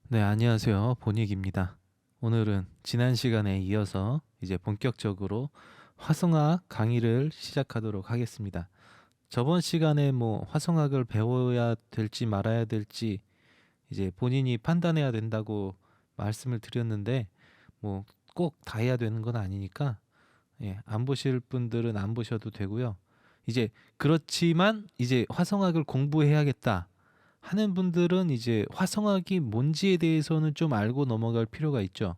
네, 안녕하세요. 본익입니다. 오늘은 지난 시간에 이어서 이제 본격적으로 화성학 강의를 시작하도록 하겠습니다. 저번 시간에 뭐 화성학을 배워야 될지 말아야 될지 이제 본인이 판단해야 된다고 말씀을 드렸는데 뭐 꼭 다 해야 되는 건 아니니까 안 보실 분들은 안 보셔도 되고요. 이제 그렇지만 이제 화성학을 공부해야겠다 하는 분들은 이제 화성학이 뭔지에 대해서는 좀 알고 넘어갈 필요가 있죠.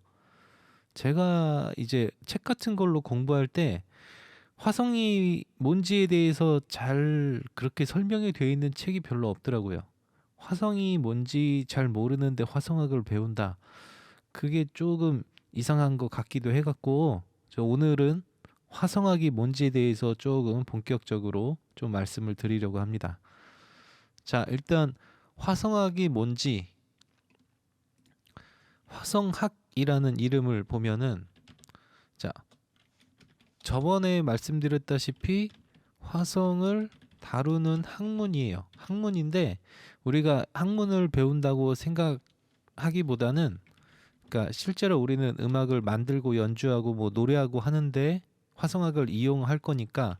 제가 이제 책 같은 걸로 공부할 때 화성이 뭔지에 대해서 잘 그렇게 설명이 되어 있는 책이 별로 없더라고요. 화성이 뭔지 잘 모르는데 화성학을 배운다. 그게 조금 이상한 것 같기도 해갖고 저 오늘은 화성학이 뭔지에 대해서 조금 본격적으로 좀 말씀을 드리려고 합니다. 자, 일단 화성학이 뭔지 화성학이라는 이름을 보면은 자, 저번에 말씀드렸다시피 화성을 다루는 학문이에요. 학문인데 우리가 학문을 배운다고 생각하기보다는 그러니까 실제로 우리는 음악을 만들고 연주하고 뭐 노래하고 하는데 화성학을 이용할 거니까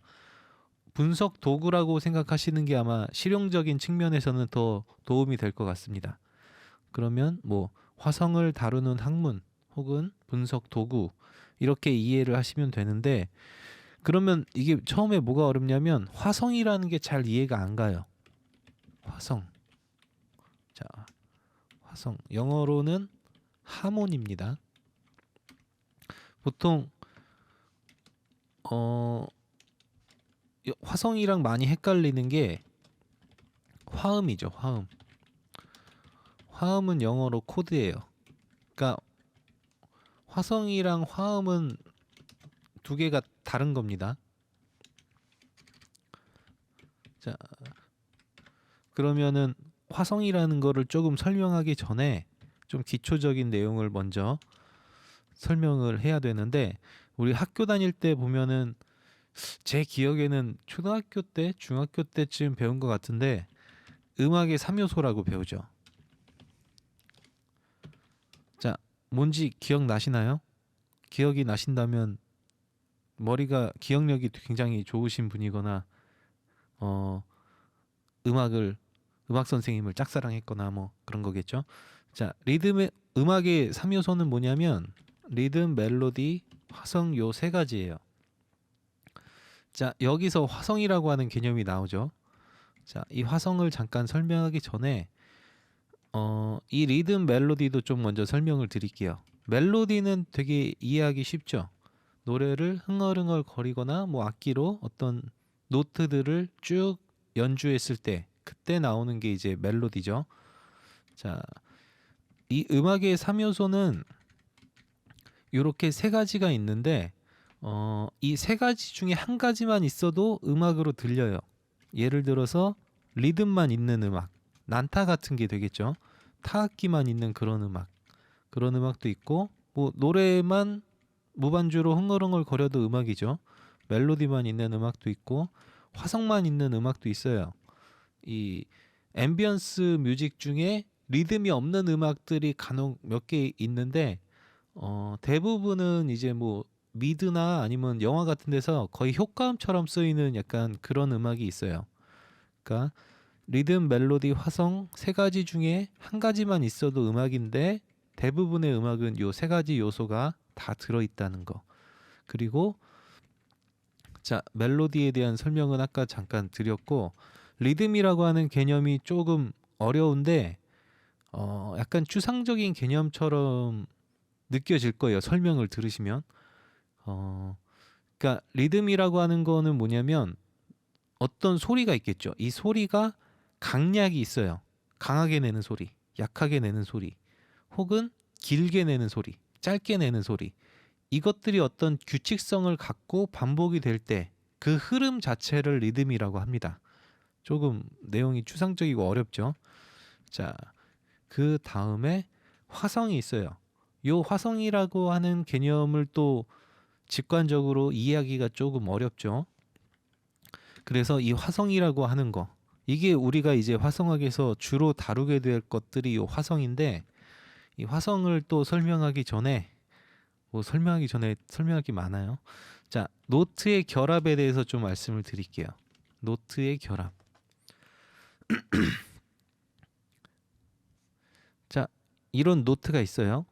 분석 도구라고 생각하시는 게 아마 실용적인 측면에서는 더 도움이 될 것 같습니다. 그러면 뭐 화성을 다루는 학문 혹은 분석 도구 이렇게 이해를 하시면 되는데 그러면 이게 처음에 뭐가 어렵냐면 화성이라는 게 잘 이해가 안 가요. 화성. 자, 화성. 영어로는 하몬입니다. 보통 어 화성이랑 많이 헷갈리는 게 화음이죠. 화음. 화음은 영어로 코드예요. 그러니까 화성이랑 화음은 두 개가 다른 겁니다. 자, 그러면은 화성이라는 거를 조금 설명하기 전에 좀 기초적인 내용을 먼저 설명을 해야 되는데 우리 학교 다닐 때 보면은 제 기억에는 초등학교 때, 중학교 때쯤 배운 것 같은데 음악의 3요소라고 배우죠. 자, 뭔지 기억나시나요? 기억이 나신다면 머리가 기억력이 굉장히 좋으신 분이거나 어, 음악을 음악 선생님을 짝사랑했거나 뭐 그런 거겠죠. 자, 리듬의 음악의 3요소는 뭐냐면 리듬, 멜로디, 화성 요 세 가지예요. 자, 여기서 화성이라고 하는 개념이 나오죠. 자, 이 화성을 잠깐 설명하기 전에 이 리듬 멜로디도 좀 먼저 설명을 드릴게요. 멜로디는 되게 이해하기 쉽죠. 노래를 흥얼흥얼 거리거나 뭐 악기로 어떤 노트들을 쭉 연주했을 때 그때 나오는 게 이제 멜로디죠. 자, 이 음악의 3요소는 이렇게 세 가지가 있는데 이 세 가지 중에 한 가지만 있어도 음악으로 들려요. 예를 들어서 리듬만 있는 음악, 난타 같은 게 되겠죠. 타악기만 있는 그런 음악도 있고 뭐 노래만 무반주로 흥얼흥얼 거려도 음악이죠. 멜로디만 있는 음악도 있고 화성만 있는 음악도 있어요. 이 앰비언스 뮤직 중에 리듬이 없는 음악들이 간혹 몇 개 있는데 대부분은 이제 뭐 미드나 아니면 영화 같은 데서 거의 효과음처럼 쓰이는 약간 그런 음악이 있어요. 그러니까 리듬, 멜로디, 화성 세 가지 중에 한 가지만 있어도 음악인데 대부분의 음악은 요 세 가지 요소가 다 들어 있다는 거. 그리고 자, 멜로디에 대한 설명은 아까 잠깐 드렸고 리듬이라고 하는 개념이 조금 어려운데 약간 추상적인 개념처럼 느껴질 거예요. 설명을 들으시면. 어, 그러니까 리듬이라고 하는 거는 뭐냐면 어떤 소리가 있겠죠. 이 소리가 강약이 있어요. 강하게 내는 소리, 약하게 내는 소리, 혹은 길게 내는 소리, 짧게 내는 소리. 이것들이 어떤 규칙성을 갖고 반복이 될 때 그 흐름 자체를 리듬이라고 합니다. 조금 내용이 추상적이고 어렵죠. 자, 그 다음에 화성이 있어요. 요 화성이라고 하는 개념을 또 직관적으로 이해하기가 조금 어렵죠. 그래서 이 화성이라고 하는 거, 이게 우리가 이제 화성학에서 주로 다루게 될 것들이 요 화성인데 이 화성을 또 설명하기 전에 설명할 게 많아요. 자, 노트의 결합에 대해서 좀 말씀을 드릴게요. 노트의 결합. 자, 이런 노트가 있어요.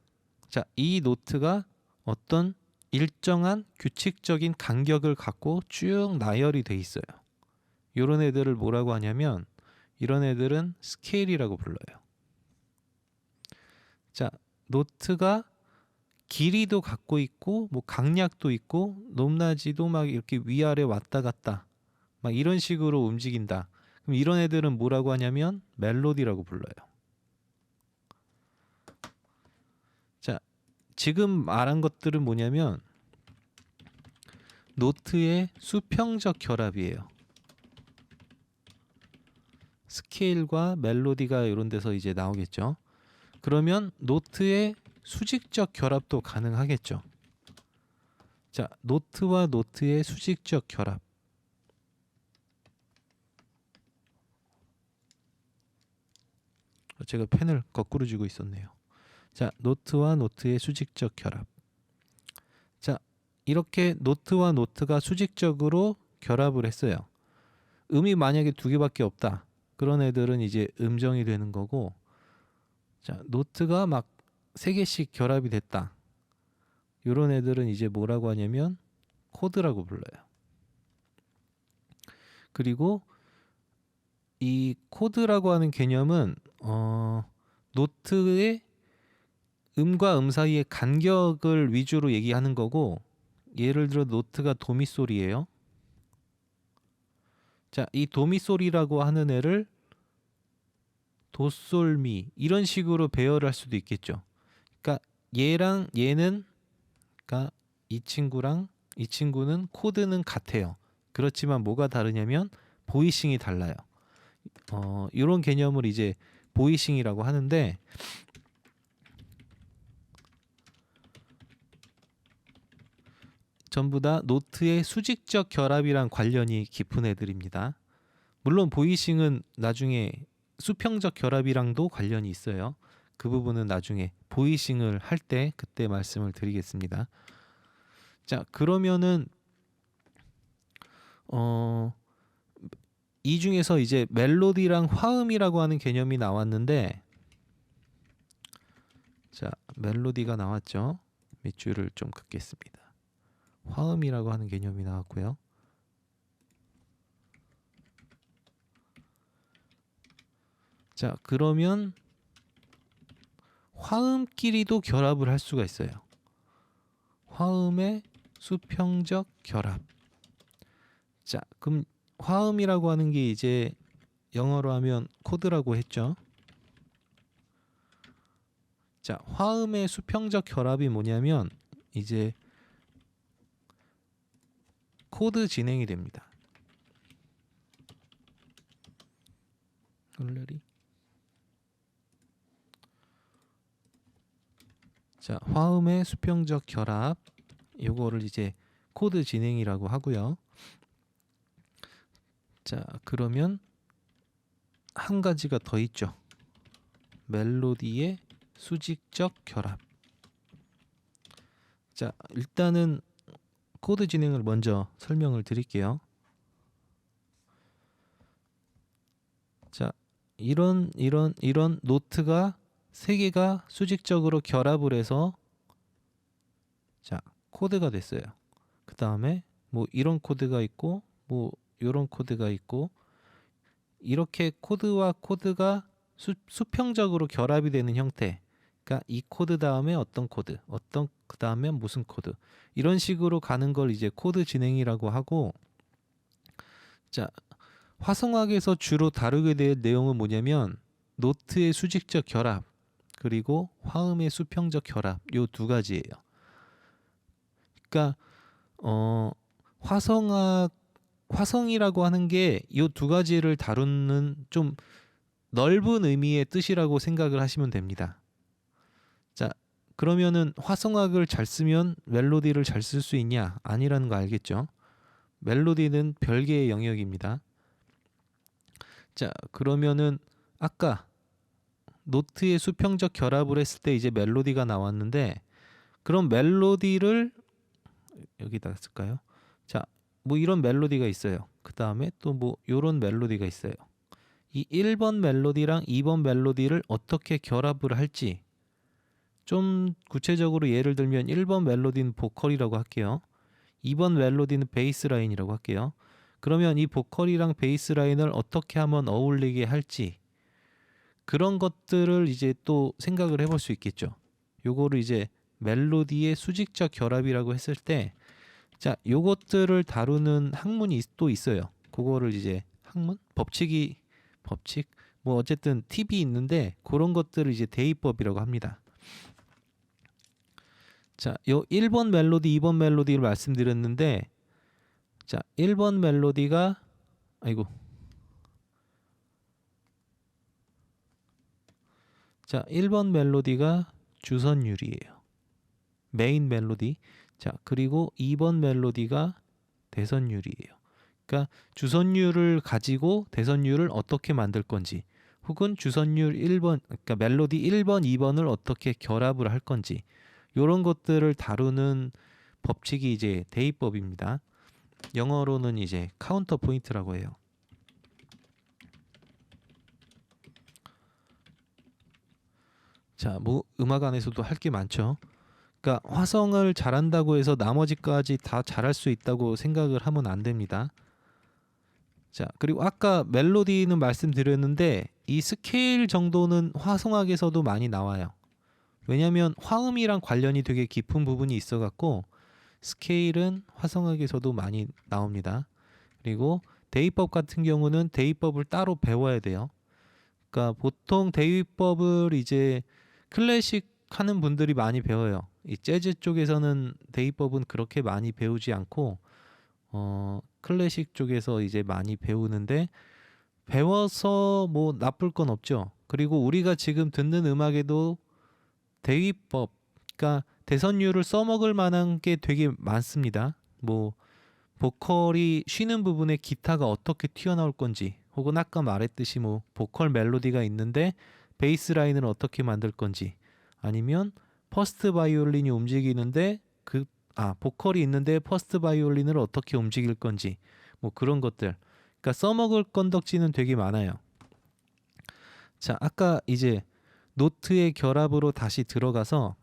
자, 이 노트가 어떤 일정한 규칙적인 간격을 갖고 쭉 나열이 돼 있어요. 이런 애들을 뭐라고 하냐면 이런 애들은 스케일이라고 불러요. 자, 노트가 길이도 갖고 있고 뭐 강약도 있고 높낮이도 막 이렇게 위아래 왔다 갔다 막 이런 식으로 움직인다. 그럼 이런 애들은 뭐라고 하냐면 멜로디라고 불러요. 자, 지금 말한 것들은 뭐냐면 노트의 수평적 결합이에요. 스케일과 멜로디가 이런 데서 이제 나오겠죠. 그러면 노트의 수직적 결합도 가능하겠죠. 자, 노트와 노트의 수직적 결합. 제가 펜을 거꾸로 쥐고 있었네요. 자, 노트와 노트의 수직적 결합. 자, 이렇게 노트와 노트가 수직적으로 결합을 했어요. 음이 만약에 두 개밖에 없다. 그런 애들은 이제 음정이 되는 거고, 자, 노트가 막 세 개씩 결합이 됐다. 이런 애들은 이제 뭐라고 하냐면 코드라고 불러요. 그리고 이 코드라고 하는 개념은 노트의 음과 음 사이의 간격을 위주로 얘기하는 거고, 예를 들어 노트가 도미솔이에요. 자, 이 도미솔이라고 하는 애를 도솔미 이런 식으로 배열할 수도 있겠죠. 그러니까 얘랑 얘는, 그러니까 이 친구는 코드는 같아요. 그렇지만 뭐가 다르냐면 보이싱이 달라요. 이런 개념을 이제 보이싱이라고 하는데, 전부 다 노트의 수직적 결합이랑 관련이 깊은 애들입니다. 물론 보이싱은 나중에 수평적 결합이랑도 관련이 있어요. 그 부분은 나중에 보이싱을 할 때 그때 말씀을 드리겠습니다. 자, 그러면은 이 중에서 이제 멜로디랑 화음이라고 하는 개념이 나왔는데, 자, 멜로디가 나왔죠. 밑줄을 좀 긋겠습니다. 화음이라고 하는 개념이 나왔고요. 자, 그러면 화음끼리도 결합을 할 수가 있어요. 화음의 수평적 결합. 자, 그럼 화음이라고 하는 게 이제 영어로 하면 코드라고 했죠. 자, 화음의 수평적 결합이 뭐냐면 이제 코드 진행이 됩니다. 자, 화음의 수평적 결합, 요거를 이제 코드 진행이라고 하고요. 자, 그러면 한 가지가 더 있죠. 멜로디의 수직적 결합. 자, 일단은 코드 진행을 먼저 설명을 드릴게요. 자, 이런 노트가 세 개가 수직적으로 결합을 해서 자, 코드가 됐어요. 그 다음에 뭐 이런 코드가 있고 뭐 이런 코드가 있고, 이렇게 코드와 코드가 수평적으로 결합이 되는 형태. 그러니까 이 코드 다음에 어떤 코드, 그 다음에 무슨 코드, 이런 식으로 가는 걸 이제 코드 진행이라고 하고, 자, 화성학에서 주로 다루게 될 내용은 뭐냐면 노트의 수직적 결합 그리고 화음의 수평적 결합, 요 두 가지예요. 그러니까 화성이라고 하는 게 요 두 가지를 다루는 좀 넓은 의미의 뜻이라고 생각을 하시면 됩니다. 자, 그러면은 화성학을 잘 쓰면 멜로디를 잘 쓸 수 있냐? 아니라는 거 알겠죠? 멜로디는 별개의 영역입니다. 자, 그러면은 아까 노트의 수평적 결합을 했을 때 이제 멜로디가 나왔는데, 그럼 멜로디를 여기다 쓸까요? 자, 뭐 이런 멜로디가 있어요. 그 다음에 또 뭐 이런 멜로디가 있어요. 이 1번 멜로디랑 2번 멜로디를 어떻게 결합을 할지, 좀 구체적으로 예를 들면 1번 멜로디는 보컬이라고 할게요. 2번 멜로디는 베이스 라인이라고 할게요. 그러면 이 보컬이랑 베이스 라인을 어떻게 하면 어울리게 할지, 그런 것들을 이제 또 생각을 해볼 수 있겠죠. 요거를 이제 멜로디의 수직적 결합이라고 했을 때, 자, 요것들을 다루는 학문이 또 있어요. 그거를 이제 학문? 법칙? 뭐 어쨌든 팁이 있는데, 그런 것들을 이제 대입법이라고 합니다. 자, 요 1번 멜로디, 2번 멜로디를 말씀드렸는데, 자, 1번 멜로디가 자, 1번 멜로디가 주선율이에요. 메인 멜로디. 자, 그리고 2번 멜로디가 대선율이에요. 그러니까 주선율을 가지고 대선율을 어떻게 만들 건지, 혹은 주선율 1번, 그러니까 멜로디 1번, 2번을 어떻게 결합을 할 건지, 이런 것들을 다루는 법칙이 이제 대입법입니다. 영어로는 이제 카운터 포인트라고 해요. 자, 뭐 음악 안에서도 할 게 많죠. 그러니까 화성을 잘한다고 해서 나머지까지 다 잘할 수 있다고 생각을 하면 안 됩니다. 자, 그리고 아까 멜로디는 말씀드렸는데, 이 스케일 정도는 화성학에서도 많이 나와요. 왜냐하면 화음이랑 관련이 되게 깊은 부분이 있어 갖고 스케일은 화성학에서도 많이 나옵니다. 그리고 대입법 같은 경우는 대입법을 따로 배워야 돼요. 그러니까 보통 대입법을 이제 클래식 하는 분들이 많이 배워요. 이 재즈 쪽에서는 대입법은 그렇게 많이 배우지 않고 클래식 쪽에서 이제 많이 배우는데, 배워서 뭐 나쁠 건 없죠. 그리고 우리가 지금 듣는 음악에도 대위법, 그러니까 대선율을 써먹을 만한 게 되게 많습니다. 뭐 보컬이 쉬는 부분에 기타가 어떻게 튀어나올 건지, 혹은 아까 말했듯이 뭐 보컬 멜로디가 있는데 베이스 라인을 어떻게 만들 건지, 아니면 퍼스트 바이올린이 움직이는데 보컬이 있는데 퍼스트 바이올린을 어떻게 움직일 건지, 뭐 그런 것들. 그러니까 써먹을 건덕지는 되게 많아요. 자, 아까 이제 노트의 결합으로 다시 들어가서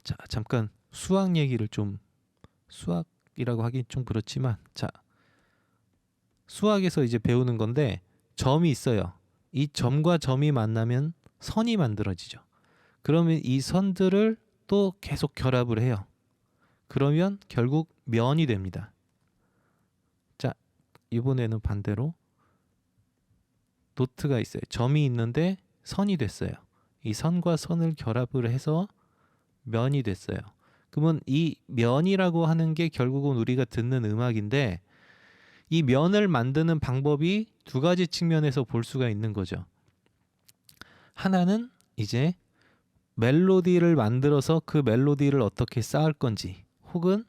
자, 잠깐 수학 얘기를 좀, 수학이라고 하긴 좀 그렇지만, 자, 수학에서 이제 배우는 건데, 점이 있어요. 이 점과 점이 만나면 선이 만들어지죠. 그러면 이 선들을 또 계속 결합을 해요. 그러면 결국 면이 됩니다. 자, 이번에는 반대로 노트가 있어요. 점이 있는데 선이 됐어요. 이 선과 선을 결합을 해서 면이 됐어요. 그러면 이 면이라고 하는 게 결국은 우리가 듣는 음악인데, 이 면을 만드는 방법이 두 가지 측면에서 볼 수가 있는 거죠. 하나는 이제 멜로디를 만들어서 그 멜로디를 어떻게 쌓을 건지, 혹은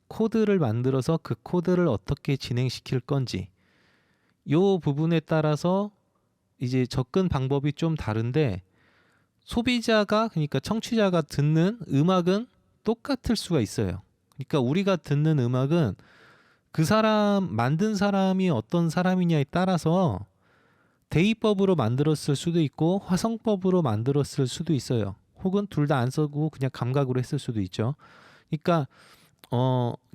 코드를 만들어서 그 코드를 어떻게 진행시킬 건지, 요 부분에 따라서 이제 접근 방법이 좀 다른데, 소비자가, 그러니까 청취자가 듣는 음악은 똑같을 수가 있어요. 그러니까 우리가 듣는 음악은 그 사람, 만든 사람이 어떤 사람이냐에 따라서 대입법으로 만들었을 수도 있고 화성법으로 만들었을 수도 있어요. 혹은 둘 다 안 쓰고 그냥 감각으로 했을 수도 있죠. 그러니까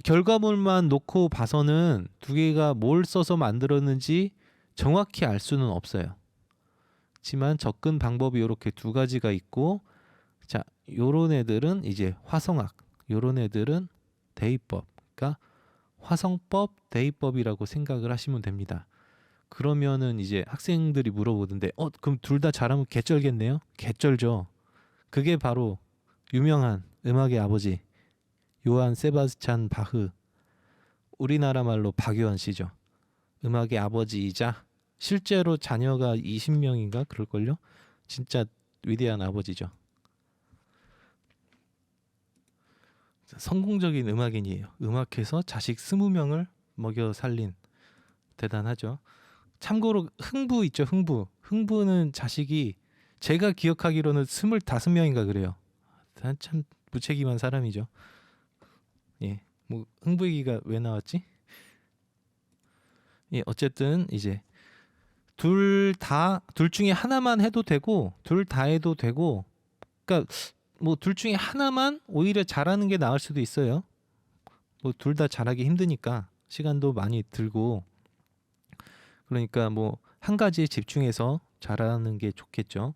결과물만 놓고 봐서는 두 개가 뭘 써서 만들었는지 정확히 알 수는 없어요. 하지만 접근 방법이 이렇게 두 가지가 있고, 자, 요런 애들은 이제 화성학, 요런 애들은 대입법, 그러니까 화성법, 대입법이라고 생각을 하시면 됩니다. 그러면은 이제 학생들이 물어보던데, 그럼 둘 다 잘하면 개쩔겠네요? 개쩔죠. 그게 바로 유명한 음악의 아버지 요한 세바스찬 바흐, 우리나라 말로 박요한 씨죠. 음악의 아버지이자 실제로 자녀가 20명인가 그럴걸요. 진짜 위대한 아버지죠. 성공적인 음악인이에요. 음악해서 자식 20명을 먹여 살린, 대단하죠. 참고로 흥부 있죠, 흥부. 흥부는 자식이 제가 기억하기로는 25명인가 그래요. 참 무책임한 사람이죠. 예. 뭐 흥부 얘기가 왜 나왔지? 예, 어쨌든 이제 둘 중에 하나만 해도 되고 둘 다 해도 되고, 그러니까 뭐 둘 중에 하나만 오히려 잘하는 게 나을 수도 있어요. 뭐 둘 다 잘하기 힘드니까 시간도 많이 들고, 그러니까 뭐 한 가지에 집중해서 잘하는 게 좋겠죠.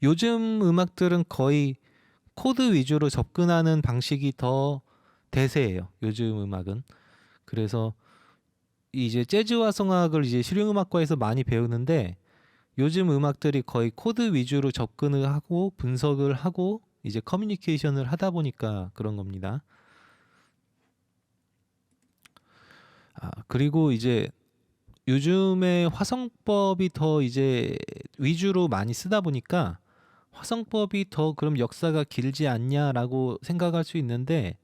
요즘 음악들은 거의 코드 위주로 접근하는 방식이 더 대세예요. 요즘 음악은. 그래서 이제 재즈와 성악을 이제 실용음악과에서 많이 배우는데, 요즘 음악들이 거의 코드 위주로 접근을 하고 분석을 하고 이제 커뮤니케이션을 하다 보니까 그런 겁니다. 그리고 이제 요즘에 화성법이 더 이제 위주로 많이 쓰다 보니까 화성법이 더 그럼 역사가 길지 않냐라고 생각할 수 있는데,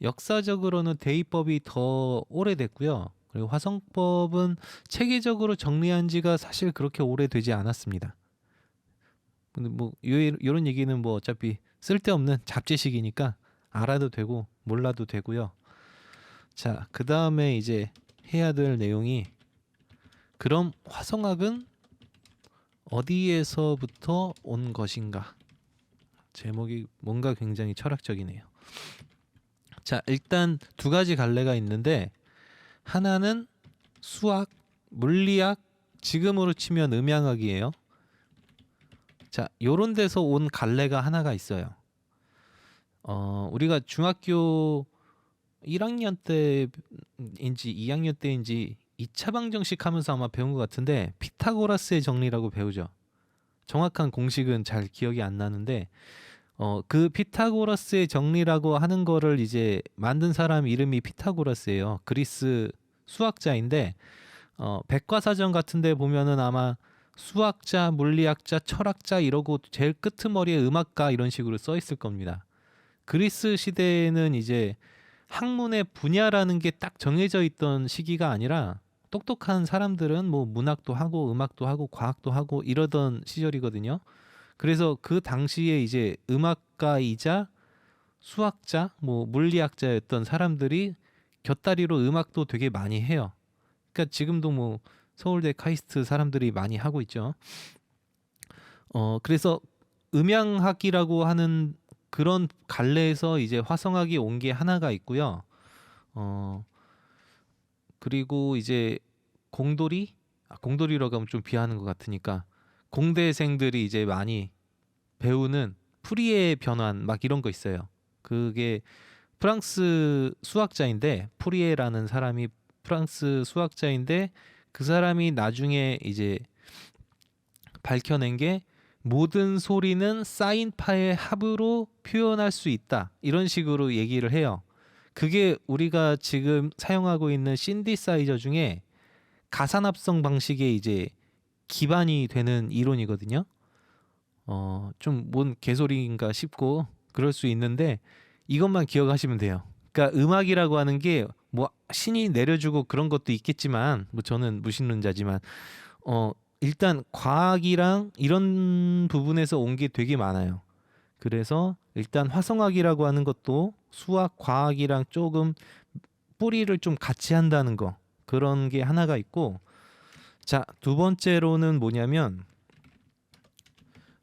역사적으로는 대의법이 더 오래됐고요. 그리고 화성법은 체계적으로 정리한 지가 사실 그렇게 오래되지 않았습니다. 근데 뭐 이런 얘기는 뭐 어차피 쓸데없는 잡지식이니까 알아도 되고 몰라도 되고요. 자, 그 다음에 이제 해야 될 내용이, 그럼 화성학은 어디에서부터 온 것인가? 제목이 뭔가 굉장히 철학적이네요. 자, 일단 두 가지 갈래가 있는데, 하나는 수학, 물리학, 지금으로 치면 음양학이에요. 자, 요런 데서 온 갈래가 하나가 있어요. 우리가 중학교 1학년 때인지 2학년 때인지 2차 방정식 하면서 아마 배운 것 같은데, 피타고라스의 정리라고 배우죠. 정확한 공식은 잘 기억이 안 나는데, 그 피타고라스의 정리라고 하는 거를 이제 만든 사람 이름이 피타고라스예요. 그리스 수학자인데, 백과사전 같은 데 보면은 아마 수학자, 물리학자, 철학자 이러고 제일 끄트머리에 음악가 이런 식으로 써 있을 겁니다. 그리스 시대에는 이제 학문의 분야라는 게 딱 정해져 있던 시기가 아니라, 똑똑한 사람들은 뭐 문학도 하고 음악도 하고 과학도 하고 이러던 시절이거든요. 그래서 그 당시에 이제 음악가이자 수학자, 뭐 물리학자였던 사람들이 곁다리로 음악도 되게 많이 해요. 그러니까 지금도 뭐 서울대 카이스트 사람들이 많이 하고 있죠. 그래서 음향학이라고 하는 그런 갈래에서 이제 화성학이 온 게 하나가 있고요. 그리고 이제 공돌이라고 하면 좀 비하하는 것 같으니까, 공대생들이 이제 많이 배우는 프리의 변환 막 이런 거 있어요. 그게 프랑스 수학자인데, 프리에라는 사람이 프랑스 수학자인데, 그 사람이 나중에 이제 밝혀낸 게, 모든 소리는 사인파의 합으로 표현할 수 있다, 이런 식으로 얘기를 해요. 그게 우리가 지금 사용하고 있는 신디사이저 중에 가산합성 방식의 이제 기반이 되는 이론이거든요. 좀 뭔 개소리인가 싶고 그럴 수 있는데, 이것만 기억하시면 돼요. 그러니까 음악이라고 하는 게 뭐 신이 내려주고 그런 것도 있겠지만, 뭐 저는 무신론자지만, 일단 과학이랑 이런 부분에서 온 게 되게 많아요. 그래서 일단 화성학이라고 하는 것도 수학, 과학이랑 조금 뿌리를 좀 같이 한다는 거, 그런 게 하나가 있고, 자, 두 번째로는 뭐냐면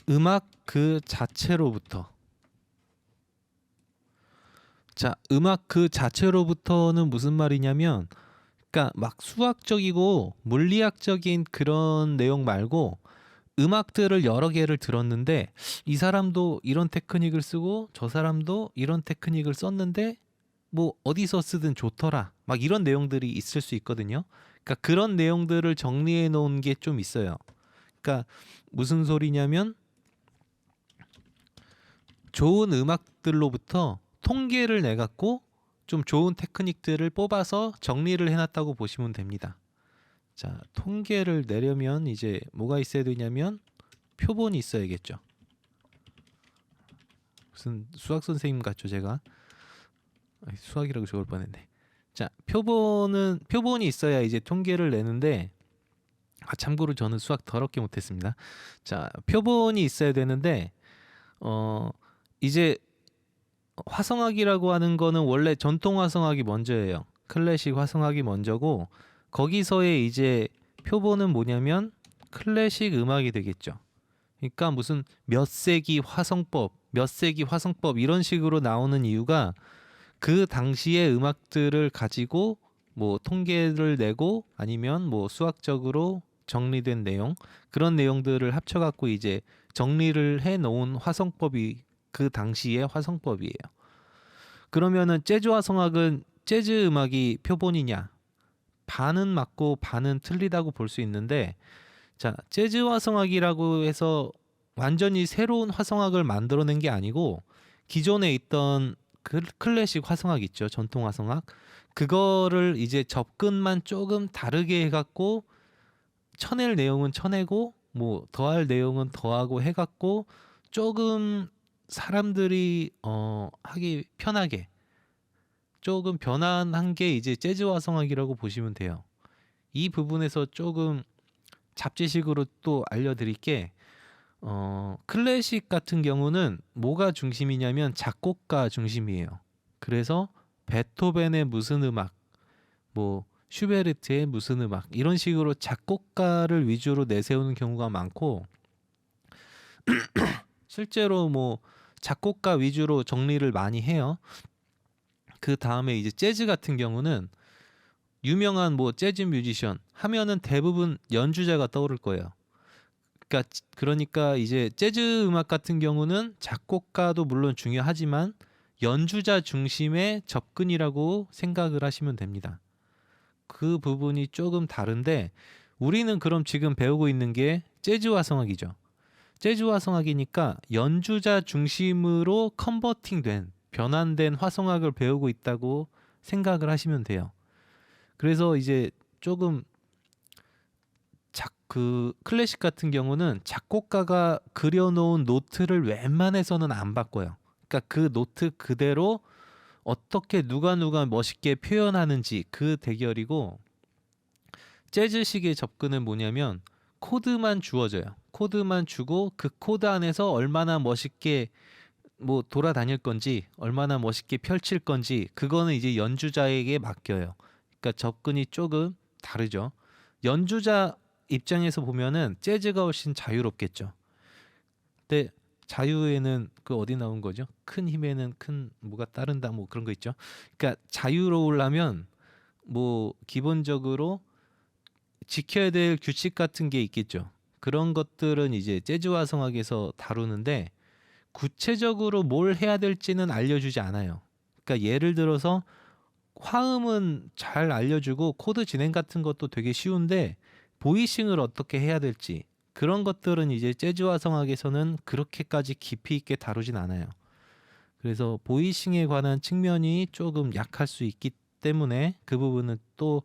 음악 그 자체로부터. 자, 음악 그 자체로부터는 무슨 말이냐면, 그러니까 막 수학적이고 물리학적인 그런 내용 말고, 음악들을 여러 개를 들었는데 이 사람도 이런 테크닉을 쓰고 저 사람도 이런 테크닉을 썼는데 뭐 어디서 쓰든 좋더라, 막 이런 내용들이 있을 수 있거든요. 그러니까 그런 내용들을 정리해 놓은 게 좀 있어요. 그러니까 무슨 소리냐면, 좋은 음악들로부터 통계를 내 갖고 좀 좋은 테크닉들을 뽑아서 정리를 해놨다고 보시면 됩니다. 자, 통계를 내려면 이제 뭐가 있어야 되냐면 표본이 있어야겠죠. 무슨 수학 선생님 같죠, 제가? 수학이라고 적을 뻔했네. 자, 표본이 있어야 이제 통계를 내는데, 참고로 저는 수학 더럽게 못했습니다. 자, 표본이 있어야 되는데 어 이제 화성학이라고 하는 거는 원래 전통 화성학이 먼저예요. 클래식 화성학이 먼저고 거기서의 이제 표본은 뭐냐면 클래식 음악이 되겠죠. 그러니까 무슨 몇 세기 화성법, 몇 세기 화성법 이런 식으로 나오는 이유가 그 당시의 음악들을 가지고 뭐 통계를 내고 아니면 뭐 수학적으로 정리된 내용 그런 내용들을 합쳐갖고 이제 정리를 해 놓은 화성법이 그 당시의 화성법이에요. 그러면은 재즈 화성학은 재즈 음악이 표본이냐? 반은 맞고 반은 틀리다고 볼 수 있는데 자, 재즈 화성학이라고 해서 완전히 새로운 화성학을 만들어낸 게 아니고 기존에 있던 클래식 화성학 있죠. 전통 화성학. 그거를 이제 접근만 조금 다르게 해갖고 쳐낼 내용은 쳐내고 뭐 더할 내용은 더하고 해갖고 조금 사람들이 하기 편하게 조금 변환한 게 이제 재즈 화성학이라고 보시면 돼요. 이 부분에서 조금 잡지식으로 또 알려드릴 게 클래식 같은 경우는 뭐가 중심이냐면 작곡가 중심이에요. 그래서 베토벤의 무슨 음악, 뭐 슈베르트의 무슨 음악 이런 식으로 작곡가를 위주로 내세우는 경우가 많고 실제로 뭐 작곡가 위주로 정리를 많이 해요. 그 다음에 이제 재즈 같은 경우는 유명한 뭐 재즈 뮤지션 하면은 대부분 연주자가 떠오를 거예요. 그러니까 이제 재즈 음악 같은 경우는 작곡가도 물론 중요하지만 연주자 중심의 접근이라고 생각을 하시면 됩니다. 그 부분이 조금 다른데 우리는 그럼 지금 배우고 있는 게 재즈 화성학이죠. 재즈 화성학이니까 연주자 중심으로 컨버팅된 변환된 화성학을 배우고 있다고 생각을 하시면 돼요. 그래서 이제 조금 그 클래식 같은 경우는 작곡가가 그려놓은 노트를 웬만해서는 안 바꿔요. 그러니까 그 노트 그대로 어떻게 누가 멋있게 표현하는지 그 대결이고 재즈식의 접근은 뭐냐면 코드만 주어져요. 코드만 주고 그 코드 안에서 얼마나 멋있게 뭐 돌아다닐 건지 얼마나 멋있게 펼칠 건지 그거는 이제 연주자에게 맡겨요. 그러니까 접근이 조금 다르죠. 연주자 입장에서 보면은 재즈가 훨씬 자유롭겠죠. 근데 자유에는 그 어디 나온 거죠? 큰 힘에는 큰 뭐가 따른다 뭐 그런 거 있죠. 그러니까 자유로우려면 뭐 기본적으로 지켜야 될 규칙 같은 게 있겠죠. 그런 것들은 이제 재즈 화성학에서 다루는데 구체적으로 뭘 해야 될지는 알려주지 않아요. 그러니까 예를 들어서 화음은 잘 알려주고 코드 진행 같은 것도 되게 쉬운데 보이싱을 어떻게 해야 될지 그런 것들은 이제 재즈 화성학에서는 그렇게까지 깊이 있게 다루진 않아요. 그래서 보이싱에 관한 측면이 조금 약할 수 있기 때문에 그 부분은 또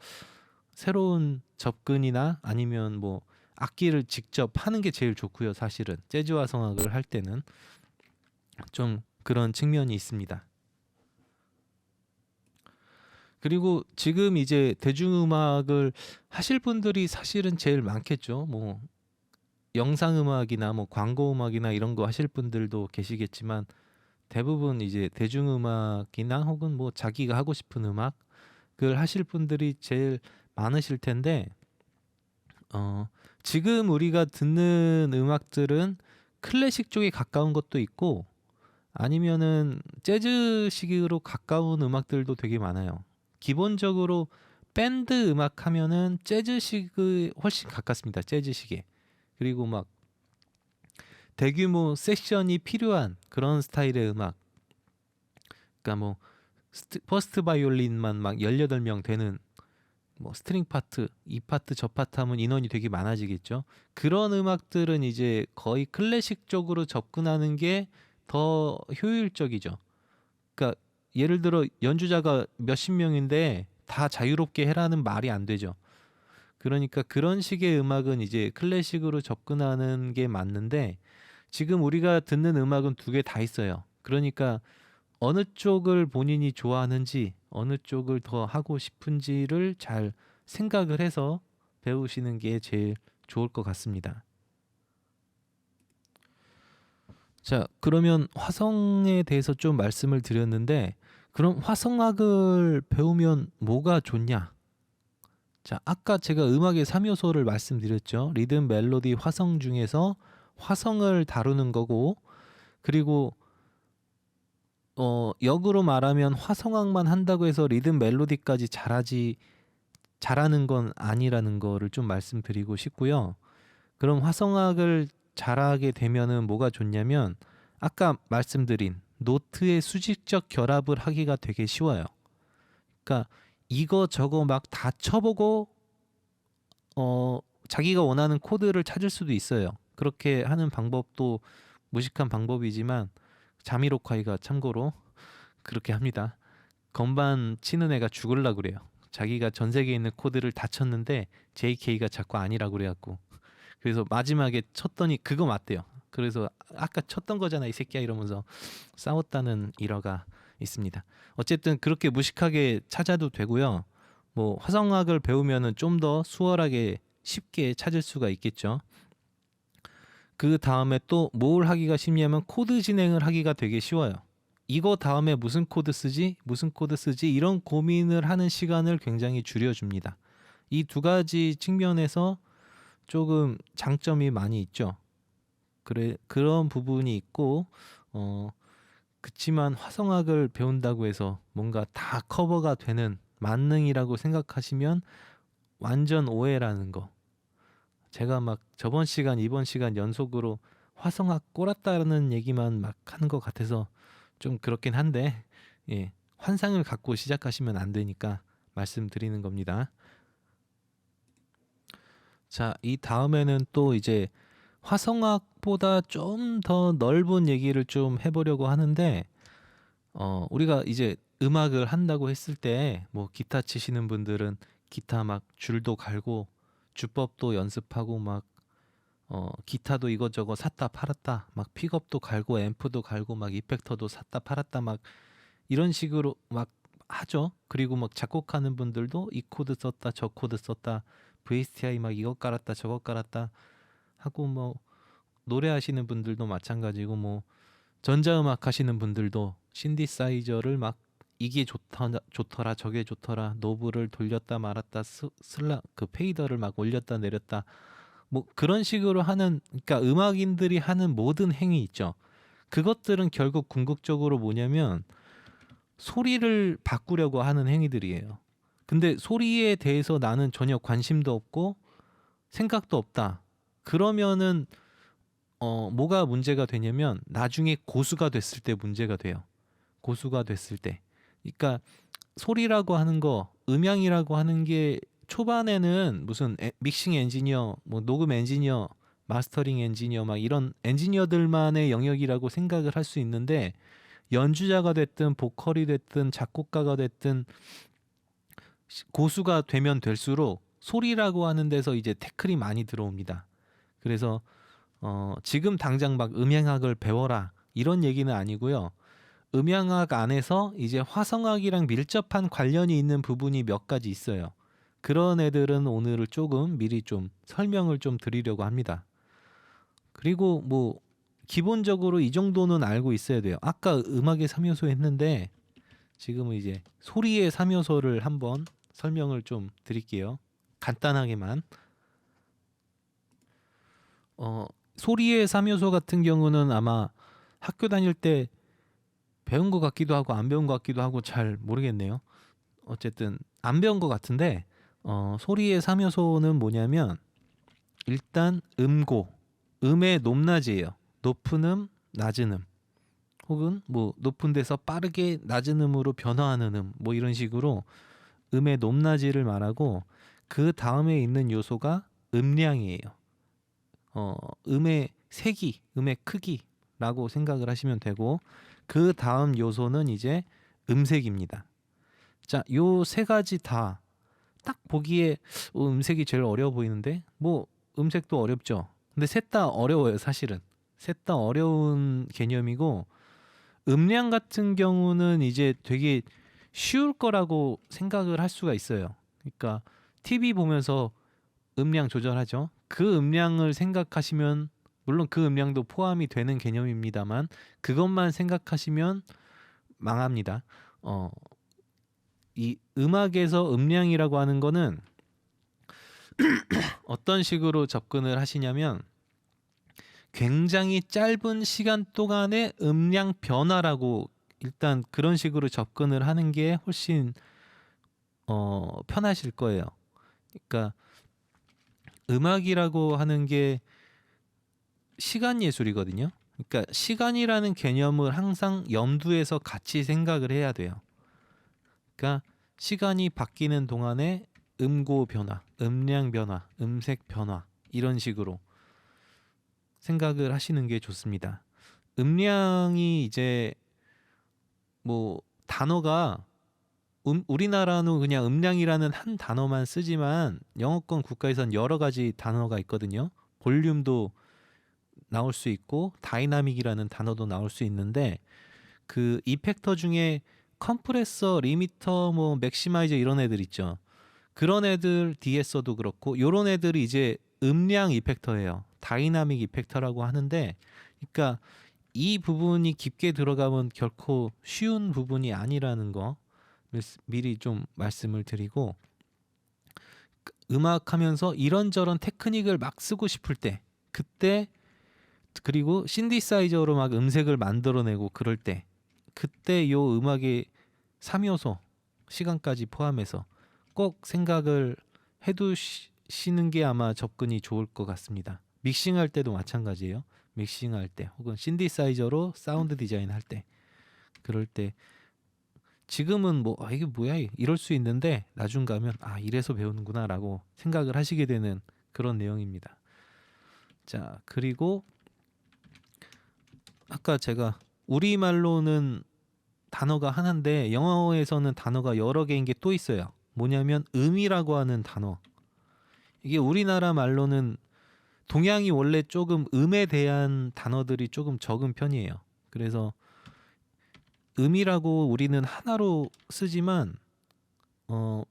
새로운 접근이나 아니면 뭐 악기를 직접 하는 게 제일 좋고요. 사실은 재즈 화성학을 할 때는 좀 그런 측면이 있습니다. 그리고 지금 이제 대중음악을 하실 분들이 사실은 제일 많겠죠. 뭐 영상음악이나 뭐 광고음악이나 이런 거 하실 분들도 계시겠지만 대부분 이제 대중음악이나 혹은 뭐 자기가 하고 싶은 음악을 하실 분들이 제일 많으실 텐데 지금 우리가 듣는 음악들은 클래식 쪽에 가까운 것도 있고 아니면은 재즈식으로 가까운 음악들도 되게 많아요. 기본적으로 밴드 음악 하면은 재즈식이 훨씬 가깝습니다. 재즈식에. 그리고 막 대규모 섹션이 필요한 그런 스타일의 음악. 그러니까 뭐 퍼스트 바이올린만 막 18명 되는 뭐 스트링 파트, 이 파트 저 파트 하면 인원이 되게 많아지겠죠. 그런 음악들은 이제 거의 클래식 쪽으로 접근하는 게 더 효율적이죠. 그러니까 예를 들어 연주자가 몇십 명인데 다 자유롭게 해라는 말이 안 되죠. 그러니까 그런 식의 음악은 이제 클래식으로 접근하는 게 맞는데 지금 우리가 듣는 음악은 두 개 다 있어요. 그러니까 어느 쪽을 본인이 좋아하는지 어느 쪽을 더 하고 싶은지를 잘 생각을 해서 배우시는 게 제일 좋을 것 같습니다. 자, 그러면 화성에 대해서 좀 말씀을 드렸는데 그럼 화성학을 배우면 뭐가 좋냐? 자, 아까 제가 음악의 3요소를 말씀드렸죠. 리듬, 멜로디, 화성 중에서 화성을 다루는 거고, 그리고 역으로 말하면 화성학만 한다고 해서 리듬, 멜로디까지 잘하는 건 아니라는 거를 좀 말씀드리고 싶고요. 그럼 화성학을 잘하게 되면은 뭐가 좋냐면 아까 말씀드린 노트의 수직적 결합을 하기가 되게 쉬워요. 그러니까 이거 저거 막 다 쳐보고 자기가 원하는 코드를 찾을 수도 있어요. 그렇게 하는 방법도 무식한 방법이지만 자미로콰이가 참고로 그렇게 합니다. 건반 치는 애가 죽을라 그래요. 자기가 전 세계에 있는 코드를 다 쳤는데 JK가 자꾸 아니라고 그래갖고 그래서 마지막에 쳤더니 그거 맞대요. 그래서 아까 쳤던 거잖아 이 새끼야 이러면서 싸웠다는 일화가 있습니다. 어쨌든 그렇게 무식하게 찾아도 되고요. 뭐 화성학을 배우면은 좀 더 수월하게 쉽게 찾을 수가 있겠죠. 그 다음에 또 뭘 하기가 쉽냐면 코드 진행을 하기가 되게 쉬워요. 이거 다음에 무슨 코드 쓰지? 무슨 코드 쓰지? 이런 고민을 하는 시간을 굉장히 줄여줍니다. 이 두 가지 측면에서 조금 장점이 많이 있죠. 그런 부분이 있고 그치만 화성학을 배운다고 해서 뭔가 다 커버가 되는 만능이라고 생각하시면 완전 오해라는 거. 제가 막 저번 시간 이번 시간 연속으로 화성학 꼬랐다는 얘기만 막 하는 것 같아서 좀 그렇긴 한데 예, 환상을 갖고 시작하시면 안 되니까 말씀드리는 겁니다. 자, 이 다음에는 또 이제 화성학보다 좀 더 넓은 얘기를 좀 해보려고 하는데 우리가 이제 음악을 한다고 했을 때 뭐 기타 치시는 분들은 기타 막 줄도 갈고 주법도 연습하고 막 기타도 이것저것 샀다 팔았다 막 픽업도 갈고 앰프도 갈고 막 이펙터도 샀다 팔았다 막 이런 식으로 막 하죠. 그리고 막 작곡하는 분들도 이 코드 썼다 저 코드 썼다 VSTI 막 이거 깔았다 저거 깔았다 하고 뭐 노래하시는 분들도 마찬가지고 뭐 전자음악 하시는 분들도 신디사이저를 막 이게 좋더라 저게 좋더라 노브를 돌렸다 말았다 슬라 그 페이더를 막 올렸다 내렸다 뭐 그런 식으로 하는 그러니까 음악인들이 하는 모든 행위 있죠. 그것들은 결국 궁극적으로 뭐냐면 소리를 바꾸려고 하는 행위들이에요. 근데 소리에 대해서 나는 전혀 관심도 없고 생각도 없다. 그러면은 뭐가 문제가 되냐면 나중에 고수가 됐을 때 문제가 돼요. 고수가 됐을 때. 그러니까 소리라고 하는 거, 음향이라고 하는 게 초반에는 무슨 믹싱 엔지니어, 뭐 녹음 엔지니어, 마스터링 엔지니어 막 이런 엔지니어들만의 영역이라고 생각을 할 수 있는데 연주자가 됐든 보컬이 됐든 작곡가가 됐든 고수가 되면 될수록 소리라고 하는 데서 이제 태클이 많이 들어옵니다. 그래서 지금 당장 막 음향학을 배워라 이런 얘기는 아니고요. 음향학 안에서 이제 화성학이랑 밀접한 관련이 있는 부분이 몇 가지 있어요. 그런 애들은 오늘을 조금 미리 좀 설명을 좀 드리려고 합니다. 그리고 뭐 기본적으로 이 정도는 알고 있어야 돼요. 아까 음악의 3요소 했는데 지금은 이제 소리의 3요소를 한번 설명을 좀 드릴게요. 간단하게만. 소리의 3요소 같은 경우는 아마 학교 다닐 때 배운 것 같기도 하고 안 배운 것 같기도 하고 잘 모르겠네요. 어쨌든 안 배운 것 같은데 소리의 3요소는 뭐냐면 일단 음고, 음의 높낮이에요. 높은 음, 낮은 음. 혹은 뭐 높은 데서 빠르게 낮은 음으로 변화하는 음, 뭐 이런 식으로 음의 높낮이를 말하고 그 다음에 있는 요소가 음량이에요. 음의 세기, 음의 크기라고 생각을 하시면 되고 그 다음 요소는 이제 음색입니다. 자, 요 세 가지 다 딱 보기에 음색이 제일 어려워 보이는데 뭐 음색도 어렵죠. 근데 셋 다 어려워요, 사실은. 셋 다 어려운 개념이고 음량 같은 경우는 이제 되게 쉬울 거라고 생각을 할 수가 있어요. 그러니까 TV 보면서 음량 조절하죠. 그 음량을 생각하시면 물론 그 음량도 포함이 되는 개념입니다만 그것만 생각하시면 망합니다. 이 음악에서 음량이라고 하는 거는 어떤 식으로 접근을 하시냐면 굉장히 짧은 시간 동안의 음량 변화라고 일단 그런 식으로 접근을 하는 게 훨씬 편하실 거예요. 그러니까 음악이라고 하는 게 시간 예술이거든요. 그러니까 시간이라는 개념을 항상 염두에서 같이 생각을 해야 돼요. 그러니까 시간이 바뀌는 동안에 음고 변화, 음량 변화, 음색 변화 이런 식으로 생각을 하시는 게 좋습니다. 음량이 이제 뭐 단어가 우리나라는 그냥 음량이라는 한 단어만 쓰지만 영어권 국가에선 여러 가지 단어가 있거든요. 볼륨도 나올 수 있고 다이나믹이라는 단어도 나올 수 있는데 그 이펙터 중에 컴프레서, 리미터, 뭐 맥시마이저 이런 애들 있죠. 그런 애들 DS도 그렇고 요런 애들이 이제 음량 이펙터예요. 다이나믹 이펙터라고 하는데 그러니까 이 부분이 깊게 들어가면 결코 쉬운 부분이 아니라는 거 미리 좀 말씀을 드리고 음악하면서 이런저런 테크닉을 막 쓰고 싶을 때 그때 그리고 신디사이저로 막 음색을 만들어내고 그럴 때 그때 요 음악의 3요소 시간까지 포함해서 꼭 생각을 해두시는 게 아마 접근이 좋을 것 같습니다. 믹싱할 때도 마찬가지예요. 믹싱할 때 혹은 신디사이저로 사운드 디자인 할 때 그럴 때 지금은 뭐 이게 뭐야 이럴 수 있는데 나중 가면 이래서 배우는구나라고 생각을 하시게 되는 그런 내용입니다. 자 그리고 아까 제가 우리말로는 단어가 하나인데 영어에서는 단어가 여러 개인 게 또 있어요. 뭐냐면 음이라고 하는 단어. 이게 우리나라 말로는 동양이 원래 조금 음에 대한 단어들이 조금 적은 편이에요. 그래서 음이라고 우리는 하나로 쓰지만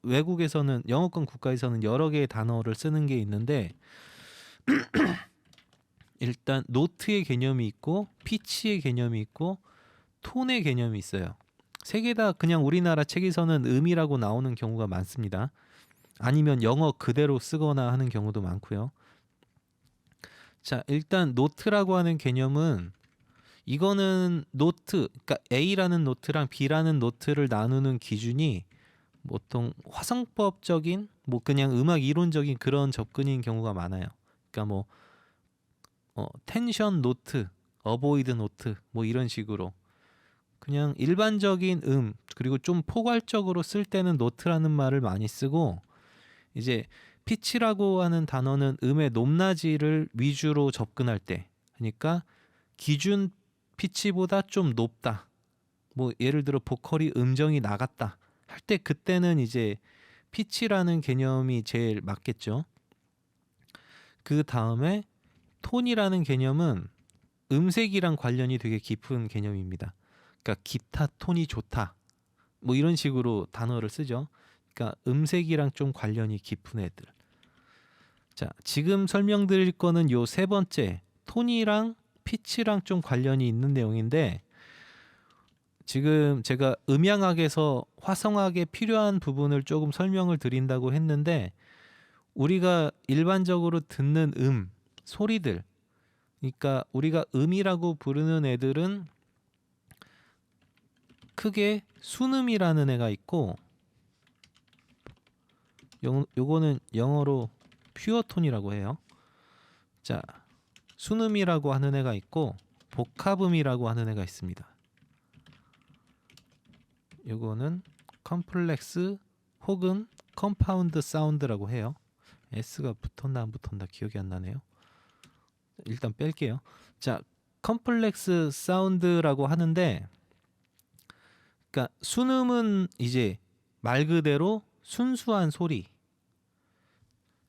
외국에서는 영어권 국가에서는 여러 개의 단어를 쓰는 게 있는데 일단 노트의 개념이 있고 피치의 개념이 있고 톤의 개념이 있어요. 세 개 다 그냥 우리나라 책에서는 음이라고 나오는 경우가 많습니다. 아니면 영어 그대로 쓰거나 하는 경우도 많고요. 자, 일단 노트라고 하는 개념은 이거는 노트, 그러니까 A라는 노트랑 B라는 노트를 나누는 기준이 보통 화성법적인 뭐 그냥 음악 이론적인 그런 접근인 경우가 많아요. 그러니까 뭐 텐션 노트, 어보이드 노트 뭐 이런 식으로 그냥 일반적인 그리고 좀 포괄적으로 쓸 때는 노트라는 말을 많이 쓰고 이제 피치라고 하는 단어는 음의 높낮이를 위주로 접근할 때 그러니까 기준 피치보다 좀 높다. 뭐 예를 들어 보컬이 음정이 나갔다 할 때 그때는 이제 피치라는 개념이 제일 맞겠죠. 그 다음에 톤이라는 개념은 음색이랑 관련이 되게 깊은 개념입니다. 그러니까 기타 톤이 좋다. 뭐 이런 식으로 단어를 쓰죠. 그러니까 음색이랑 좀 관련이 깊은 애들. 자, 지금 설명드릴 거는 요 세 번째 톤이랑 피치랑 좀 관련이 있는 내용인데 지금 제가 음향학에서 화성학에 필요한 부분을 조금 설명을 드린다고 했는데 우리가 일반적으로 듣는 소리들 그러니까 우리가 음이라고 부르는 애들은 크게 순음이라는 애가 있고 요거는 영어로 퓨어톤이라고 해요. 자, 순음이라고 하는 애가 있고 복합음이라고 하는 애가 있습니다. 요거는 컴플렉스 혹은 컴파운드 사운드라고 해요. S가 붙었나 안 붙었나 기억이 안 나네요. 일단 뺄게요. 자, 컴플렉스 사운드라고 하는데 그러니까 순음은 이제 말 그대로 순수한 소리.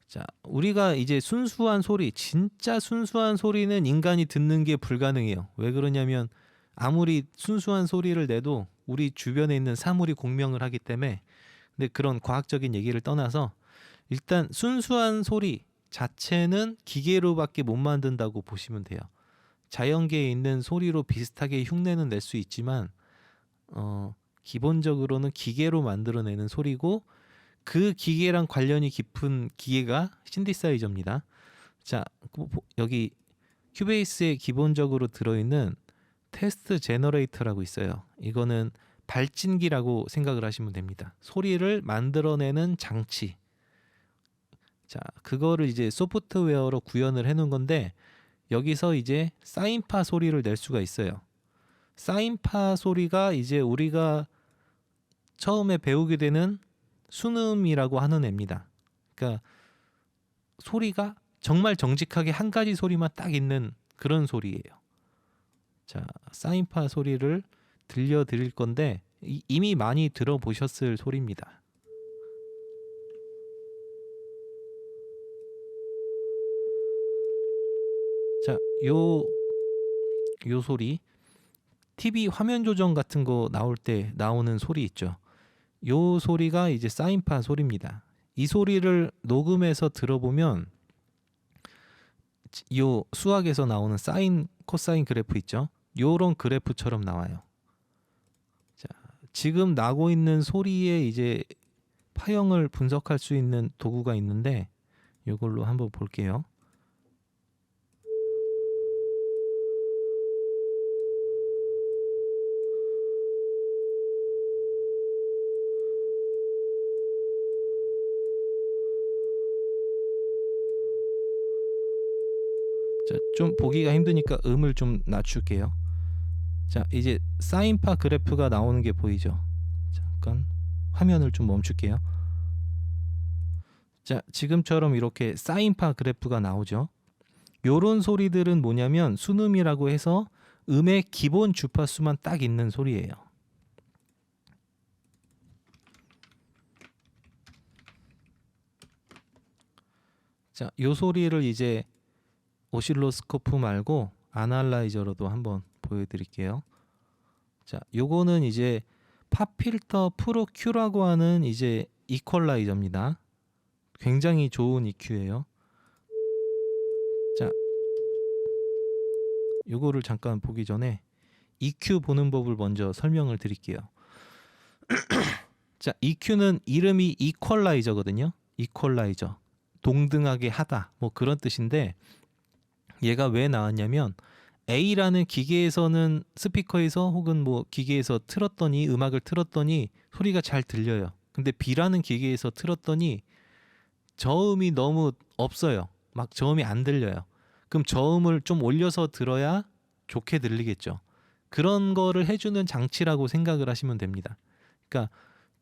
자, 우리가 이제 순수한 소리, 진짜 순수한 소리는 인간이 듣는 게 불가능해요. 왜 그러냐면 아무리 순수한 소리를 내도 우리 주변에 있는 사물이 공명을 하기 때문에 근데 그런 과학적인 얘기를 떠나서 일단 순수한 소리, 자체는 기계로밖에 못 만든다고 보시면 돼요. 자연계에 있는 소리로 비슷하게 흉내는 낼 수 있지만 기본적으로는 기계로 만들어내는 소리고 그 기계랑 관련이 깊은 기계가 신디사이저입니다. 자, 여기 큐베이스에 기본적으로 들어있는 테스트 제너레이터라고 있어요. 이거는 발진기라고 생각을 하시면 됩니다. 소리를 만들어내는 장치. 자, 그거를 이제 소프트웨어로 구현을 해놓은 건데 여기서 이제 사인파 소리를 낼 수가 있어요. 사인파 소리가 이제 우리가 처음에 배우게 되는 순음이라고 하는 애입니다. 그러니까 소리가 정말 정직하게 한 가지 소리만 딱 있는 그런 소리예요. 자, 사인파 소리를 들려드릴 건데 이미 많이 들어보셨을 소리입니다. 자, 요 소리 TV 화면 조정 같은 거 나올 때 나오는 소리 있죠. 요 소리가 이제 사인파 소리입니다. 이 소리를 녹음해서 들어보면 요 수학에서 나오는 사인 코사인 그래프 있죠. 요런 그래프처럼 나와요. 자, 지금 나고 있는 소리의 이제 파형을 분석할 수 있는 도구가 있는데 이걸로 한번 볼게요. 자, 좀 보기가 힘드니까 음을 좀 낮출게요. 자, 이제 사인파 그래프가 나오는 게 보이죠? 잠깐 화면을 좀 멈출게요. 자, 지금처럼 이렇게 사인파 그래프가 나오죠. 요런 소리들은 뭐냐면 순음이라고 해서 음의 기본 주파수만 딱 있는 소리예요. 자, 요 소리를 이제 오실로스코프 말고 아날라이저로도 한번 보여드릴게요. 자, 요거는 이제 팝필터 프로 Q라고 하는 이제 이퀄라이저입니다. 굉장히 좋은 EQ예요. 자, 요거를 잠깐 보기 전에 EQ 보는 법을 먼저 설명을 드릴게요. 자, EQ는 이름이 이퀄라이저거든요. 이퀄라이저. 동등하게 하다. 뭐 그런 뜻인데 얘가 왜 나왔냐면 A라는 기계에서는 스피커에서 혹은 뭐 기계에서 틀었더니 음악을 틀었더니 소리가 잘 들려요. 근데 B라는 기계에서 틀었더니 저음이 너무 없어요. 막 저음이 안 들려요. 그럼 저음을 좀 올려서 들어야 좋게 들리겠죠. 그런 거를 해주는 장치라고 생각을 하시면 됩니다. 그러니까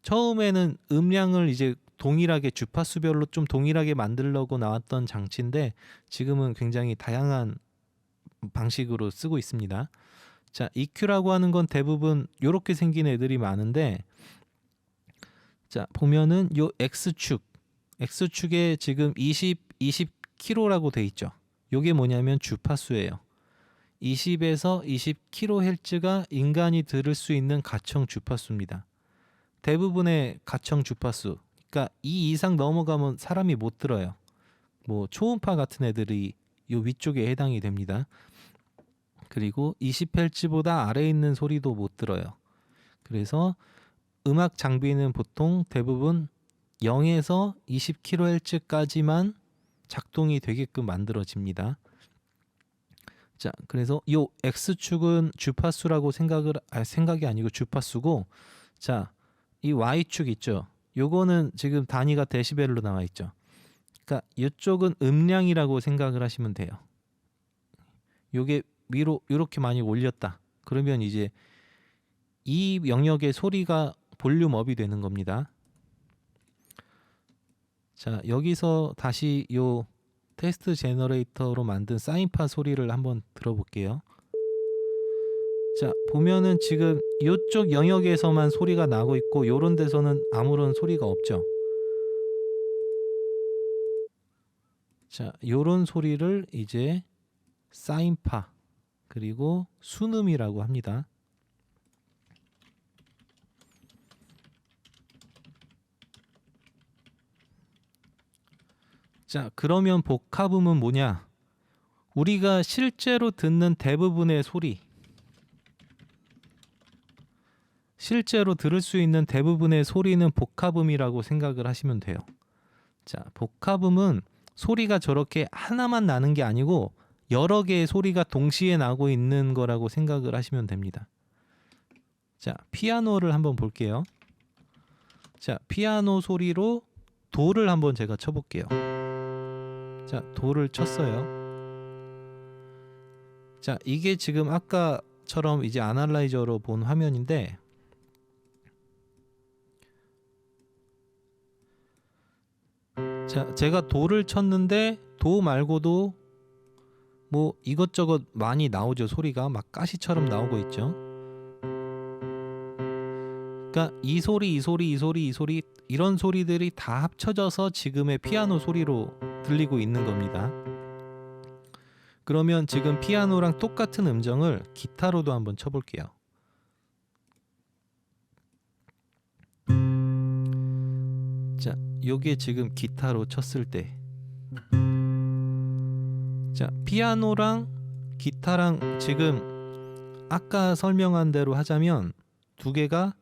처음에는 음량을 이제 동일하게 주파수별로 좀 동일하게 만들려고 나왔던 장치인데 지금은 굉장히 다양한 방식으로 쓰고 있습니다. 자, EQ라고 하는 건 대부분 이렇게 생긴 애들이 많은데 자, 보면은 요 X축에 지금 20kHz라고 돼 있죠. 요게 뭐냐면 주파수예요. 20에서 20kHz가 인간이 들을 수 있는 가청 주파수입니다. 대부분의 가청 주파수. 그러니까 이 이상 넘어가면 사람이 못 들어요. 뭐 초음파 같은 애들이 요 위쪽에 해당이 됩니다. 그리고 20Hz보다 아래에 있는 소리도 못 들어요. 그래서 음악 장비는 보통 대부분 0에서 20kHz까지만 작동이 되게끔 만들어집니다. 자, 그래서 요 X축은 주파수라고 생각이 아니고 주파수고, 자, 이 Y축 있죠. 요거는 지금 단위가 데시벨로 나와 있죠. 그러니까 이쪽은 음량이라고 생각을 하시면 돼요. 요게 위로 이렇게 많이 올렸다. 그러면 이제 이 영역의 소리가 볼륨업이 되는 겁니다. 자, 여기서 다시 요 테스트 제너레이터로 만든 사인파 소리를 한번 들어볼게요. 자, 보면은 지금 이쪽 영역에서만 소리가 나고 있고 요런 데서는 아무런 소리가 없죠. 자, 요런 소리를 이제 사인파 그리고 순음이라고 합니다. 자, 그러면 복합음은 뭐냐? 우리가 실제로 듣는 대부분의 소리, 실제로 들을 수 있는 대부분의 소리는 복합음이라고 생각을 하시면 돼요. 자, 복합음은 소리가 저렇게 하나만 나는 게 아니고 여러 개의 소리가 동시에 나고 있는 거라고 생각을 하시면 됩니다. 자, 피아노를 한번 볼게요. 자, 피아노 소리로 도를 한번 제가 쳐볼게요. 자, 도를 쳤어요. 자, 이게 지금 아까처럼 이제 아날라이저로 본 화면인데, 자, 제가 도를 쳤는데 도 말고도 뭐 이것저것 많이 나오죠. 소리가 막 가시처럼 나오고 있죠. 그러니까 이 소리, 이 소리, 이 소리, 이 소리, 이런 소리들이 다 합쳐져서 지금의 피아노 소리로 들리고 있는 겁니다. 그러면 지금 피아노랑 똑같은 음정을 기타로도 한번 쳐볼게요. 자, 요게 지금 기타로 쳤을 때, 자, 피아노랑 기타랑 지금 아까 설명한 대로 하자면 두 개가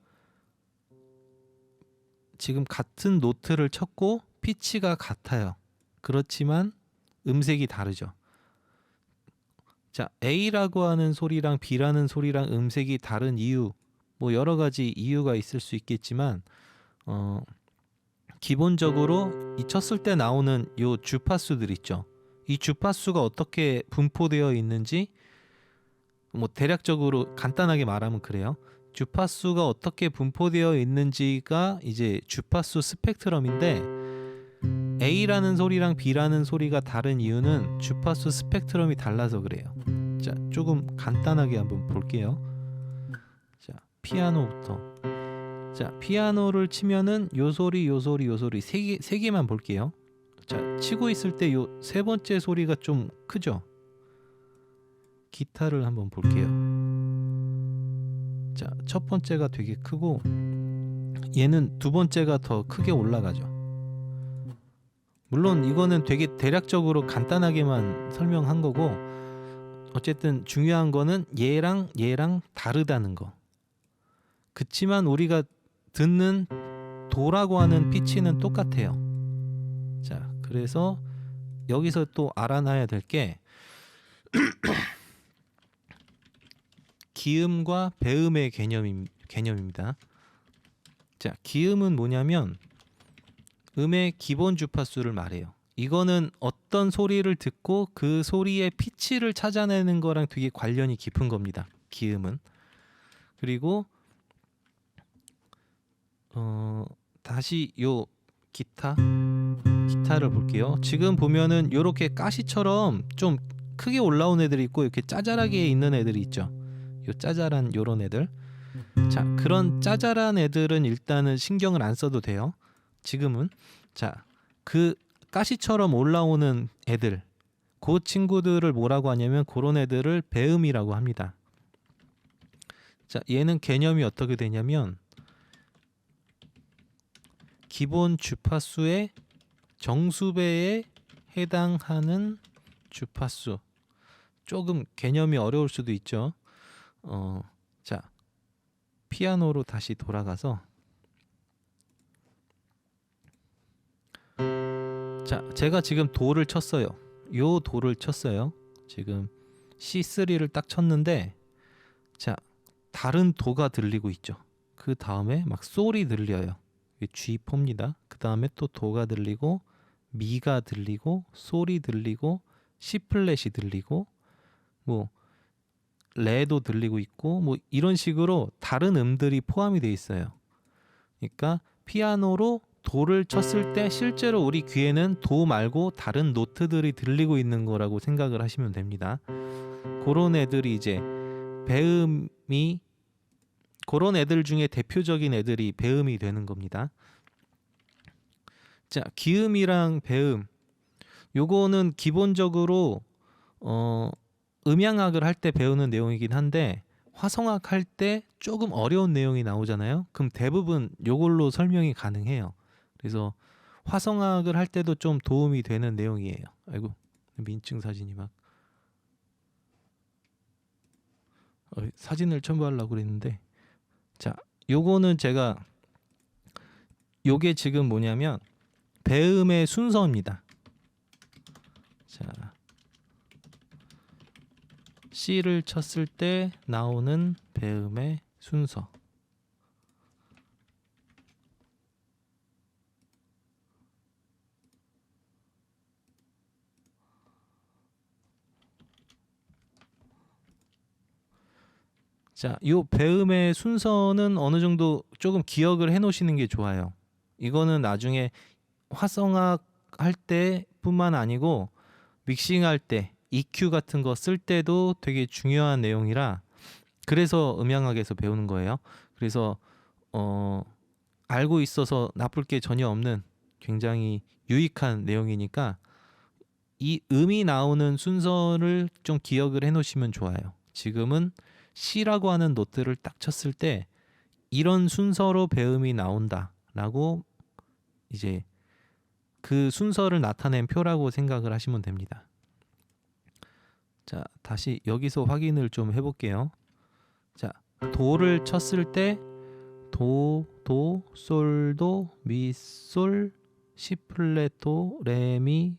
지금 같은 노트를 쳤고 피치가 같아요. 그렇지만 음색이 다르죠. 자, A라고 하는 소리랑 B라는 소리랑 음색이 다른 이유, 뭐 여러 가지 이유가 있을 수 있겠지만 기본적으로 이 쳤을 때 나오는 요 주파수들 있죠. 이 주파수가 어떻게 분포되어 있는지, 뭐 대략적으로 간단하게 말하면 그래요. 주파수가 어떻게 분포되어 있는지가 이제 주파수 스펙트럼인데, A라는 소리랑 B라는 소리가 다른 이유는 주파수 스펙트럼이 달라서 그래요. 자, 조금 간단하게 한번 볼게요. 자, 피아노부터. 자, 피아노를 치면은 요 소리, 요 소리, 요 소리 세 개만 볼게요. 자, 치고 있을 때 요 세 번째 소리가 좀 크죠? 기타를 한번 볼게요. 자, 첫 번째가 되게 크고 얘는 두 번째가 더 크게 올라가죠. 물론 이거는 되게 대략적으로 간단하게만 설명한 거고, 어쨌든 중요한 거는 얘랑 다르다는 거. 그치만 우리가 듣는 도라고 하는 피치는 똑같아요. 자, 그래서 여기서 또 알아놔야 될 게 기음과 배음의 개념입니다. 자, 기음은 뭐냐면 음의 기본 주파수를 말해요. 이거는 어떤 소리를 듣고 그 소리의 피치를 찾아내는 거랑 되게 관련이 깊은 겁니다. 기음은. 그리고 다시 요 기타를 볼게요. 지금 보면은 요렇게 가시처럼 좀 크게 올라온 애들이 있고 이렇게 짜잘하게 있는 애들이 있죠. 요 짜잘한 요런 애들. 자, 그런 짜잘한 애들은 일단은 신경을 안 써도 돼요. 지금은. 자, 그 가시처럼 올라오는 애들, 그 친구들을 뭐라고 하냐면 그런 애들을 배음이라고 합니다. 자, 얘는 개념이 어떻게 되냐면 기본 주파수의 정수배에 해당하는 주파수. 조금 개념이 어려울 수도 있죠. 자, 피아노로 다시 돌아가서, 자, 제가 지금 도를 쳤어요. 요 도를 쳤어요. 지금 C3를 딱 쳤는데, 자, 다른 도가 들리고 있죠. 그 다음에 막 솔이 들려요. G4입니다. 그 다음에 또 도가 들리고, 미가 들리고, 솔이 들리고, C 플랫이 들리고, 뭐 레도 들리고 있고, 뭐 이런 식으로 다른 음들이 포함이 돼 있어요. 그러니까 피아노로 도를 쳤을 때 실제로 우리 귀에는 도 말고 다른 노트들이 들리고 있는 거라고 생각을 하시면 됩니다. 그런 애들이 이제 배음이, 그런 애들 중에 대표적인 애들이 배음이 되는 겁니다. 자, 기음이랑 배음, 요거는 기본적으로 음향학을 할 때 배우는 내용이긴 한데, 화성학 할 때 조금 어려운 내용이 나오잖아요. 그럼 대부분 요걸로 설명이 가능해요. 그래서 화성학을 할 때도 좀 도움이 되는 내용이에요. 아이고, 민증 사진이 막 사진을 첨부하려고 그랬는데, 자, 요거는 제가 요게 지금 뭐냐면 배음의 순서입니다. 자, C를 쳤을 때 나오는 배음의 순서. 자, 요 배음의 순서는 어느 정도 조금 기억을 해 놓으시는 게 좋아요. 이거는 나중에 화성학 할 때뿐만 아니고 믹싱할 때 EQ 같은 거 쓸 때도 되게 중요한 내용이라, 그래서 음향학에서 배우는 거예요. 그래서 알고 있어서 나쁠 게 전혀 없는 굉장히 유익한 내용이니까 이 음이 나오는 순서를 좀 기억을 해 놓으시면 좋아요. 지금은 C라고 하는 노트를 딱 쳤을 때 이런 순서로 배음이 나온다라고 이제 그 순서를 나타낸 표라고 생각을 하시면 됩니다. 자, 다시 여기서 확인을 좀 해볼게요. 자, 도를 쳤을 때 도, 도, 솔, 도, 미, 솔, 시 플랫, 도, 레, 미.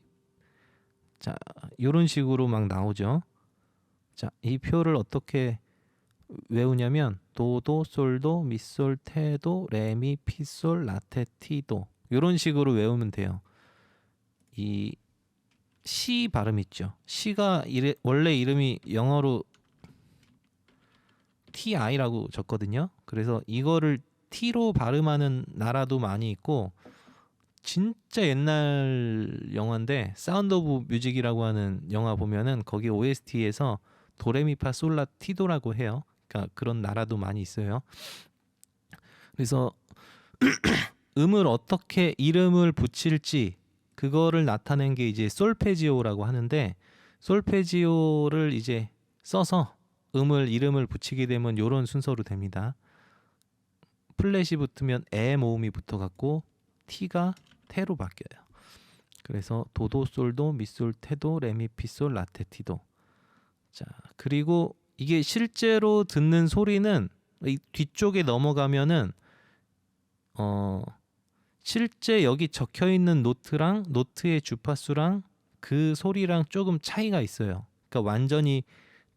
자, 이런 식으로 막 나오죠. 자, 이 표를 어떻게 외우냐면 도도, 솔도, 미솔, 테도, 레미, 피솔, 라테, 티도, 이런 식으로 외우면 돼요. 이 시 발음 있죠. 시가 원래 이름이 영어로 TI라고 적거든요. 그래서 이거를 T로 발음하는 나라도 많이 있고, 진짜 옛날 영화인데 사운드 오브 뮤직이라고 하는 영화 보면은 거기 OST에서 도레미파 솔라 티도라고 해요. 그러니까 그런 나라도 많이 있어요. 그래서 음을 어떻게 이름을 붙일지 그거를 나타낸 게 이제 솔페지오라고 하는데, 솔페지오를 이제 써서 이름을 붙이게 되면 이런 순서로 됩니다. 플랫이 붙으면 에 모음이 붙어갖고 T가 테로 바뀌어요. 그래서 도도, 솔도, 미솔, 테도, 레미, 피솔, 라테, 티도. 자, 그리고 이게 실제로 듣는 소리는 이 뒤쪽에 넘어가면은 실제 여기 적혀 있는 노트랑 노트의 주파수랑 그 소리랑 조금 차이가 있어요. 그러니까 완전히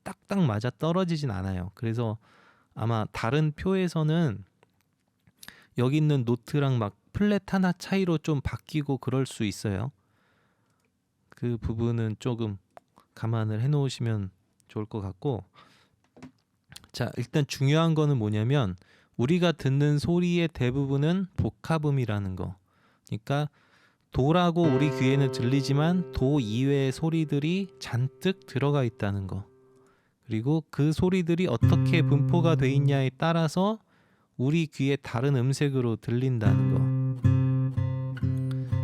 딱딱 맞아 떨어지진 않아요. 그래서 아마 다른 표에서는 여기 있는 노트랑 막 플랫 하나 차이로 좀 바뀌고 그럴 수 있어요. 그 부분은 조금 감안을 해 놓으시면 좋을 것 같고, 자, 일단 중요한 거는 뭐냐면 우리가 듣는 소리의 대부분은 복합음이라는 거. 그러니까 도라고 우리 귀에는 들리지만 도 이외의 소리들이 잔뜩 들어가 있다는 거. 그리고 그 소리들이 어떻게 분포가 돼 있냐에 따라서 우리 귀에 다른 음색으로 들린다는 거.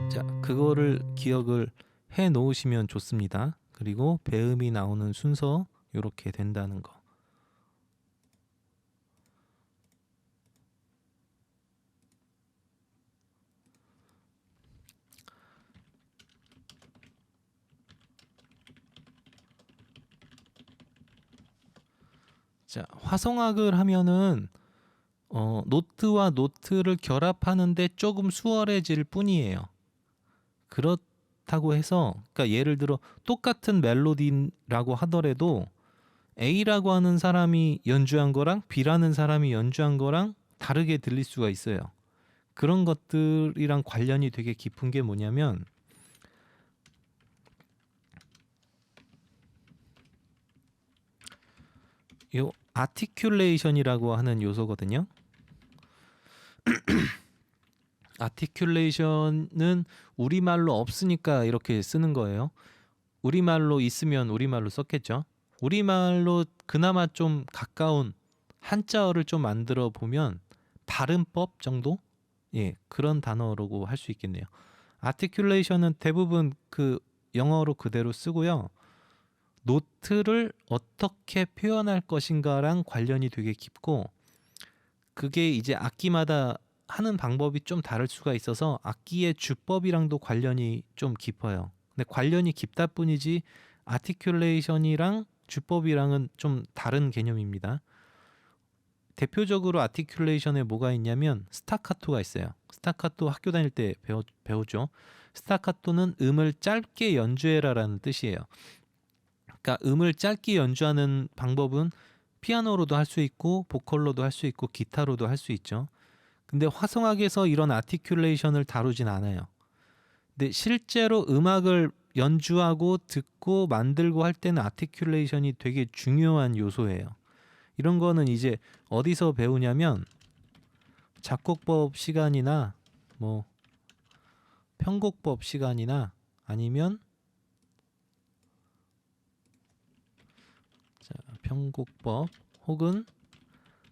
자, 그거를 기억을 해 놓으시면 좋습니다. 그리고 배음이 나오는 순서 이렇게 된다는 거. 자, 화성학을 하면은 노트와 노트를 결합하는데 조금 수월해질 뿐이에요. 그렇다고 해서, 그러니까 예를 들어 똑같은 멜로디라고 하더라도 A라고 하는 사람이 연주한 거랑 B라는 사람이 연주한 거랑 다르게 들릴 수가 있어요. 그런 것들이랑 관련이 되게 깊은 게 뭐냐면, 요 아티큘레이션이라고 하는 요소거든요. 아티큘레이션은 우리말로 없으니까 이렇게 쓰는 거예요. 우리말로 있으면 우리말로 썼겠죠. 우리말로 그나마 좀 가까운 한자어를 좀 만들어 보면 발음법 정도? 예, 그런 단어라고 할 수 있겠네요. 아티큘레이션은 대부분 그 영어로 그대로 쓰고요. 노트를 어떻게 표현할 것인가랑 관련이 되게 깊고, 그게 이제 악기마다 하는 방법이 좀 다를 수가 있어서 악기의 주법이랑도 관련이 좀 깊어요. 근데 관련이 깊다 뿐이지 아티큘레이션이랑 주법이랑은 좀 다른 개념입니다. 대표적으로 아티큘레이션에 뭐가 있냐면 스타카토가 있어요. 스타카토 학교 다닐 때 배우죠. 스타카토는 음을 짧게 연주해라라는 뜻이에요. 그러니까 음을 짧게 연주하는 방법은 피아노로도 할 수 있고 보컬로도 할 수 있고 기타로도 할 수 있죠. 근데 화성학에서 이런 아티큘레이션을 다루진 않아요. 근데 실제로 음악을 연주하고 듣고 만들고 할 때는 아티큘레이션이 되게 중요한 요소예요. 이런 거는 이제 어디서 배우냐면 작곡법 시간이나 뭐 편곡법 시간이나 아니면 편곡법 혹은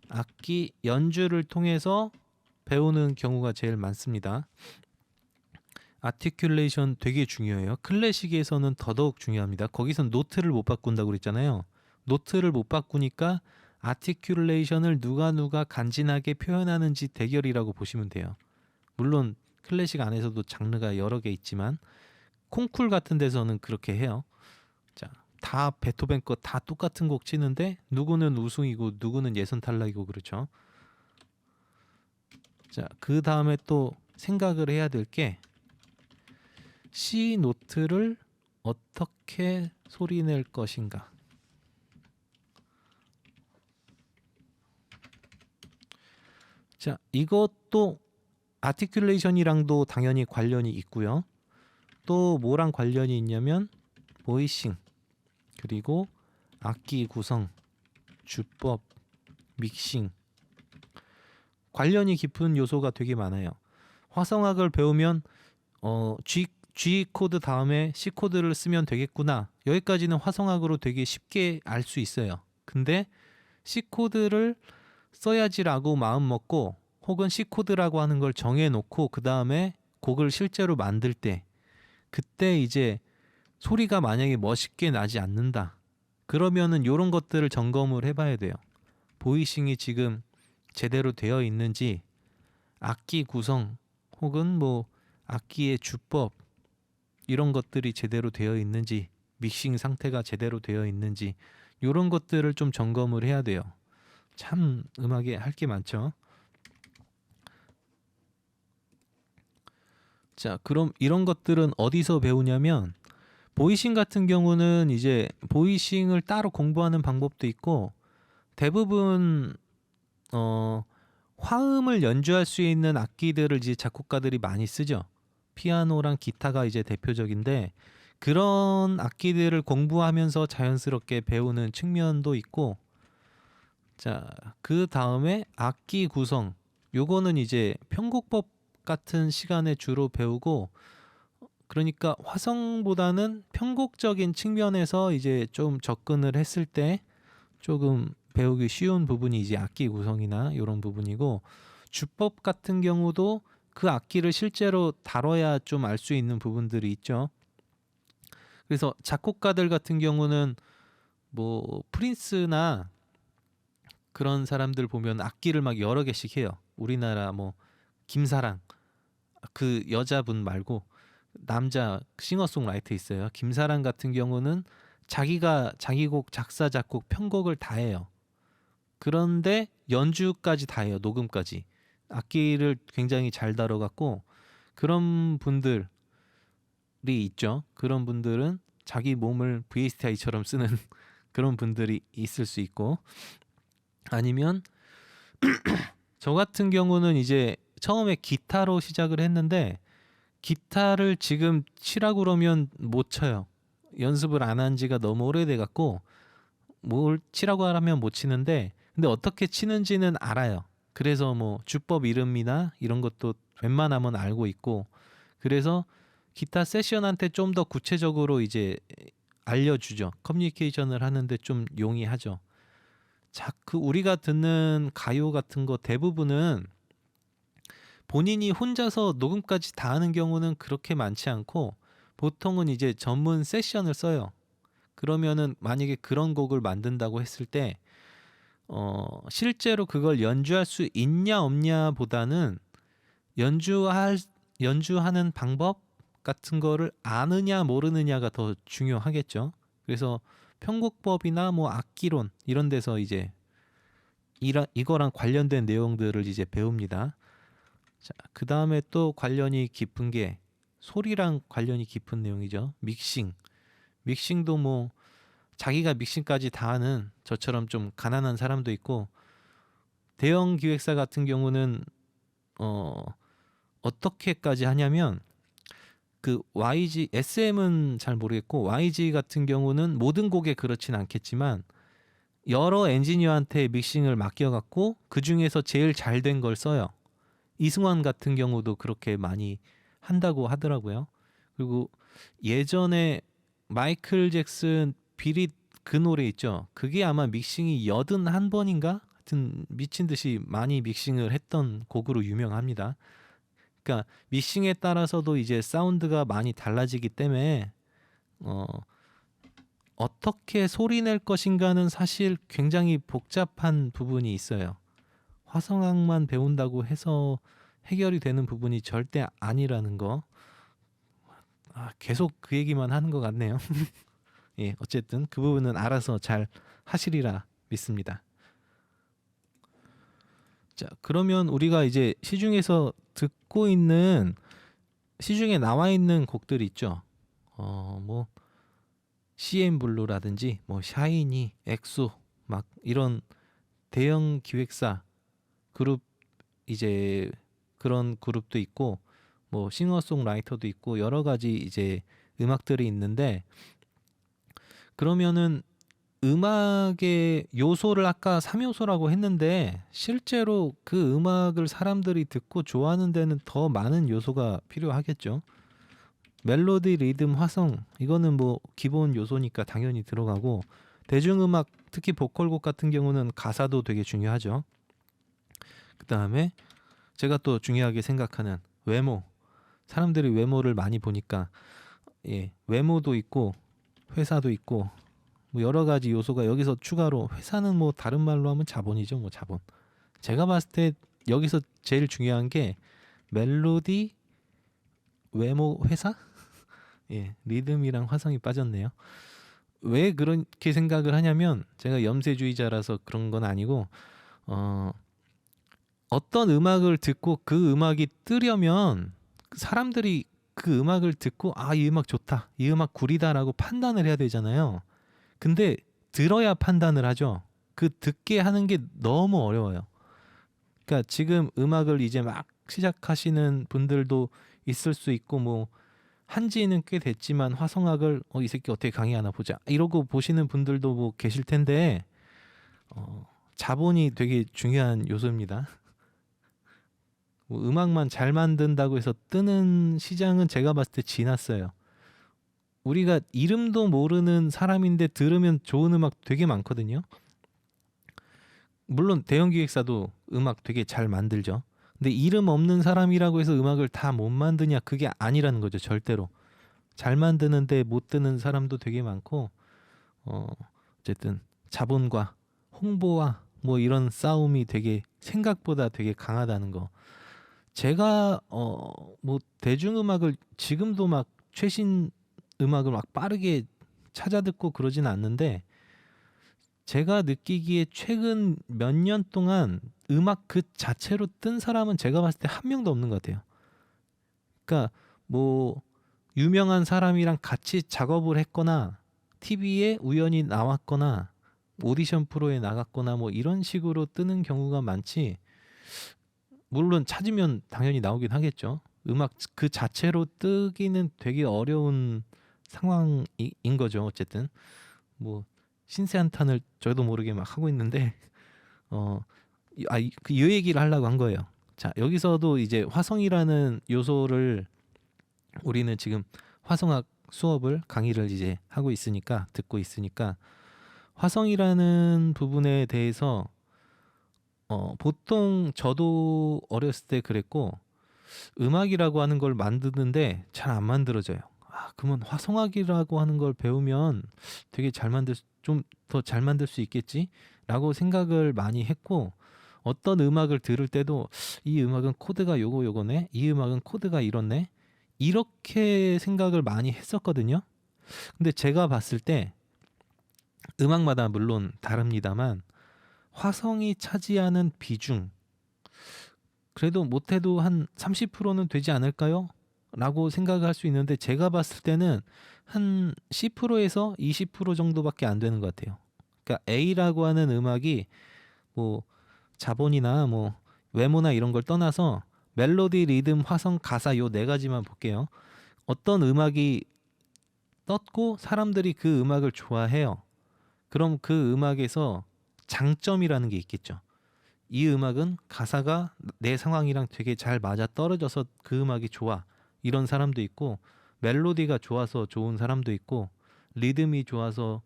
악기 연주를 통해서 배우는 경우가 제일 많습니다. 아티큘레이션 되게 중요해요. 클래식에서는 더더욱 중요합니다. 거기선 노트를 못 바꾼다고 그랬잖아요. 노트를 못 바꾸니까 아티큘레이션을 누가 간지나게 표현하는지 대결이라고 보시면 돼요. 물론 클래식 안에서도 장르가 여러 개 있지만 콩쿨 같은 데서는 그렇게 해요. 자, 다 베토벤 거 다 똑같은 곡 치는데 누구는 우승이고 누구는 예선 탈락이고 그렇죠. 자, 그 다음에 또 생각을 해야 될 게 C 노트를 어떻게 소리낼 것인가. 자, 이것도 아티큘레이션이랑도 당연히 관련이 있고요. 또 뭐랑 관련이 있냐면 보이싱, 그리고 악기 구성, 주법, 믹싱, 관련이 깊은 요소가 되게 많아요. 화성학을 배우면 G 코드 다음에 C 코드를 쓰면 되겠구나. 여기까지는 화성학으로 되게 쉽게 알 수 있어요. 근데 C 코드를 써야지라고 마음 먹고 혹은 C 코드라고 하는 걸 정해놓고 그 다음에 곡을 실제로 만들 때 그때 이제 소리가 만약에 멋있게 나지 않는다. 그러면은 이런 것들을 점검을 해봐야 돼요. 보이싱이 지금 제대로 되어 있는지, 악기 구성 혹은 뭐 악기의 주법 이런 것들이 제대로 되어 있는지, 믹싱 상태가 제대로 되어 있는지 이런 것들을 좀 점검을 해야 돼요. 참 음악에 할 게 많죠. 자, 그럼 이런 것들은 어디서 배우냐면 보이싱 같은 경우는 이제 보이싱을 따로 공부하는 방법도 있고 대부분 화음을 연주할 수 있는 악기들을 이제 작곡가들이 많이 쓰죠. 피아노랑 기타가 이제 대표적인데 그런 악기들을 공부하면서 자연스럽게 배우는 측면도 있고 자, 그 다음에 악기 구성 요거는 이제 편곡법 같은 시간에 주로 배우고 그러니까 화성보다는 편곡적인 측면에서 이제 좀 접근을 했을 때 조금 배우기 쉬운 부분이 이제 악기 구성이나 이런 부분이고 주법 같은 경우도 그 악기를 실제로 다뤄야 좀 알 수 있는 부분들이 있죠. 그래서 작곡가들 같은 경우는 뭐 프린스나 그런 사람들 보면 악기를 막 여러 개씩 해요. 우리나라 뭐 김사랑 그 여자분 말고 남자 싱어송라이터 있어요. 김사랑 같은 경우는 자기가 자기 곡 작사 작곡 편곡을 다 해요. 그런데 연주까지 다 해요. 녹음까지. 악기를 굉장히 잘 다뤄갖고 그런 분들이 있죠. 그런 분들은 자기 몸을 VSTI처럼 쓰는 그런 분들이 있을 수 있고 아니면 저 같은 경우는 이제 처음에 기타로 시작을 했는데 기타를 지금 치라고 그러면 못 쳐요. 연습을 안 한 지가 너무 오래돼 갖고 뭘 치라고 하면 못 치는데 근데 어떻게 치는지는 알아요. 그래서 뭐 주법 이름이나 이런 것도 웬만하면 알고 있고 그래서 기타 세션한테 좀 더 구체적으로 이제 알려주죠. 커뮤니케이션을 하는데 좀 용이하죠. 자, 그 우리가 듣는 가요 같은 거 대부분은 본인이 혼자서 녹음까지 다 하는 경우는 그렇게 많지 않고 보통은 이제 전문 세션을 써요. 그러면은 만약에 그런 곡을 만든다고 했을 때 실제로 그걸 연주할 수 있냐 없냐 보다는 연주할 연주하는 방법 같은 거를 아느냐 모르느냐가 더 중요하겠죠. 그래서 편곡법이나 뭐 악기론 이런 데서 이제 이거랑 관련된 내용들을 이제 배웁니다. 자, 그 다음에 또 관련이 깊은 게 소리랑 관련이 깊은 내용이죠. 믹싱. 믹싱도 뭐 자기가 믹싱까지 다 하는 저처럼 좀 가난한 사람도 있고, 대형 기획사 같은 경우는 어떻게까지 하냐면 그 YG, SM은 잘 모르겠고 YG 같은 경우는 모든 곡에 그렇진 않겠지만 여러 엔지니어한테 믹싱을 맡겨갖고 그 중에서 제일 잘 된 걸 써요. 이승환 같은 경우도 그렇게 많이 한다고 하더라고요. 그리고 예전에 마이클 잭슨 비릿 그 노래 있죠. 그게 아마 믹싱이 81번인가? 하여튼 미친 듯이 많이 믹싱을 했던 곡으로 유명합니다. 그러니까 믹싱에 따라서도 이제 사운드가 많이 달라지기 때문에 어떻게 소리 낼 것인가는 사실 굉장히 복잡한 부분이 있어요. 화성학만 배운다고 해서 해결이 되는 부분이 절대 아니라는 거. 계속 그 얘기만 하는 것 같네요. 예, 어쨌든 그 부분은 알아서 잘 하시리라 믿습니다. 자, 그러면 우리가 이제 시중에서 듣고 있는, 시중에 나와 있는 곡들이 있죠. 뭐 CN블루라든지 뭐 샤이니, 엑소 막 이런 대형 기획사 그룹, 이제 그런 그룹도 있고 뭐 싱어송라이터도 있고 여러 가지 이제 음악들이 있는데, 그러면은 음악의 요소를 아까 3요소라고 했는데 실제로 그 음악을 사람들이 듣고 좋아하는 데는 더 많은 요소가 필요하겠죠. 멜로디, 리듬, 화성 이거는 뭐 기본 요소니까 당연히 들어가고, 대중음악 특히 보컬곡 같은 경우는 가사도 되게 중요하죠. 그 다음에 제가 또 중요하게 생각하는 외모. 사람들이 외모를 많이 보니까, 예, 외모도 있고 회사도 있고 뭐 여러 가지 요소가 여기서 추가로, 회사는 뭐 다른 말로 하면 자본이죠. 뭐 자본. 제가 봤을 때 여기서 제일 중요한 게 멜로디, 외모, 회사? 예, 리듬이랑 화성이 빠졌네요. 왜 그렇게 생각을 하냐면 제가 염세주의자라서 그런 건 아니고, 어떤 음악을 듣고 그 음악이 뜨려면 사람들이 그 음악을 듣고 이 음악 좋다, 이 음악 구리다라고 판단을 해야 되잖아요. 근데 들어야 판단을 하죠. 그 듣게 하는 게 너무 어려워요. 그러니까 지금 음악을 이제 막 시작하시는 분들도 있을 수 있고, 뭐 한지는 꽤 됐지만 화성학을 이 새끼 어떻게 강의하나 보자 이러고 보시는 분들도 뭐 계실 텐데, 자본이 되게 중요한 요소입니다. 뭐 음악만 잘 만든다고 해서 뜨는 시장은 제가 봤을 때 지났어요. 우리가 이름도 모르는 사람인데 들으면 좋은 음악 되게 많거든요. 물론 대형 기획사도 음악 되게 잘 만들죠. 근데 이름 없는 사람이라고 해서 음악을 다 못 만드냐, 그게 아니라는 거죠. 절대로. 잘 만드는데 못 드는 사람도 되게 많고, 어쨌든 자본과 홍보와 뭐 이런 싸움이 되게 생각보다 되게 강하다는 거. 제가 뭐 대중음악을 지금도 막 최신 음악을 막 빠르게 찾아 듣고 그러진 않는데, 제가 느끼기에 최근 몇 년 동안 음악 그 자체로 뜬 사람은 제가 봤을 때 한 명도 없는 것 같아요. 그러니까 뭐 유명한 사람이랑 같이 작업을 했거나 TV에 우연히 나왔거나 오디션 프로에 나갔거나 뭐 이런 식으로 뜨는 경우가 많지, 물론 찾으면 당연히 나오긴 하겠죠. 음악 그 자체로 뜨기는 되게 어려운 상황인 거죠. 어쨌든 뭐 신세 한탄을 저도 모르게 막 하고 있는데, 이 얘기를 하려고 한 거예요. 자, 여기서도 이제 화성이라는 요소를 우리는 지금 화성학 수업을, 강의를 이제 하고 있으니까, 듣고 있으니까 화성이라는 부분에 대해서 보통 저도 어렸을 때 그랬고, 음악이라고 하는 걸 만드는데 잘 안 만들어져요. 그러면 화성학이라고 하는 걸 배우면 되게 좀 더 잘 만들 수 있겠지라고 생각을 많이 했고, 어떤 음악을 들을 때도 이 음악은 코드가 요거네, 이 음악은 코드가 이렇네, 이렇게 생각을 많이 했었거든요. 근데 제가 봤을 때 음악마다 물론 다릅니다만 화성이 차지하는 비중, 그래도 못해도 한 30%는 되지 않을까요? 라고 생각을 할 수 있는데, 제가 봤을 때는 한 10%에서 20% 정도밖에 안 되는 것 같아요. 그러니까 A라고 하는 음악이 뭐 자본이나 뭐 외모나 이런 걸 떠나서 멜로디, 리듬, 화성, 가사 요 네 가지만 볼게요. 어떤 음악이 떴고 사람들이 그 음악을 좋아해요. 그럼 그 음악에서 장점이라는 게 있겠죠. 이 음악은 가사가 내 상황이랑 되게 잘 맞아 떨어져서 그 음악이 좋아, 이런 사람도 있고, 멜로디가 좋아서 좋은 사람도 있고, 리듬이 좋아서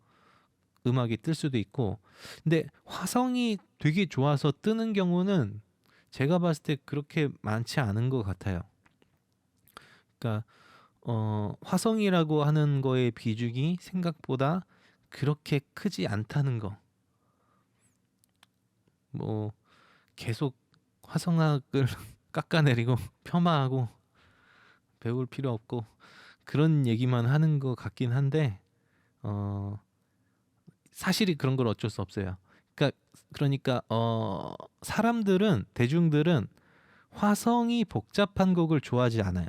음악이 뜰 수도 있고. 근데 화성이 되게 좋아서 뜨는 경우는 제가 봤을 때 그렇게 많지 않은 것 같아요. 그러니까 화성이라고 하는 거의 비중이 생각보다 그렇게 크지 않다는 거. 뭐 계속 화성학을 깎아내리고 폄하하고 배울 필요 없고 그런 얘기만 하는 것 같긴 한데, 어 사실이 그런 걸 어쩔 수 없어요. 그러니까 사람들은, 대중들은 화성이 복잡한 곡을 좋아하지 않아요.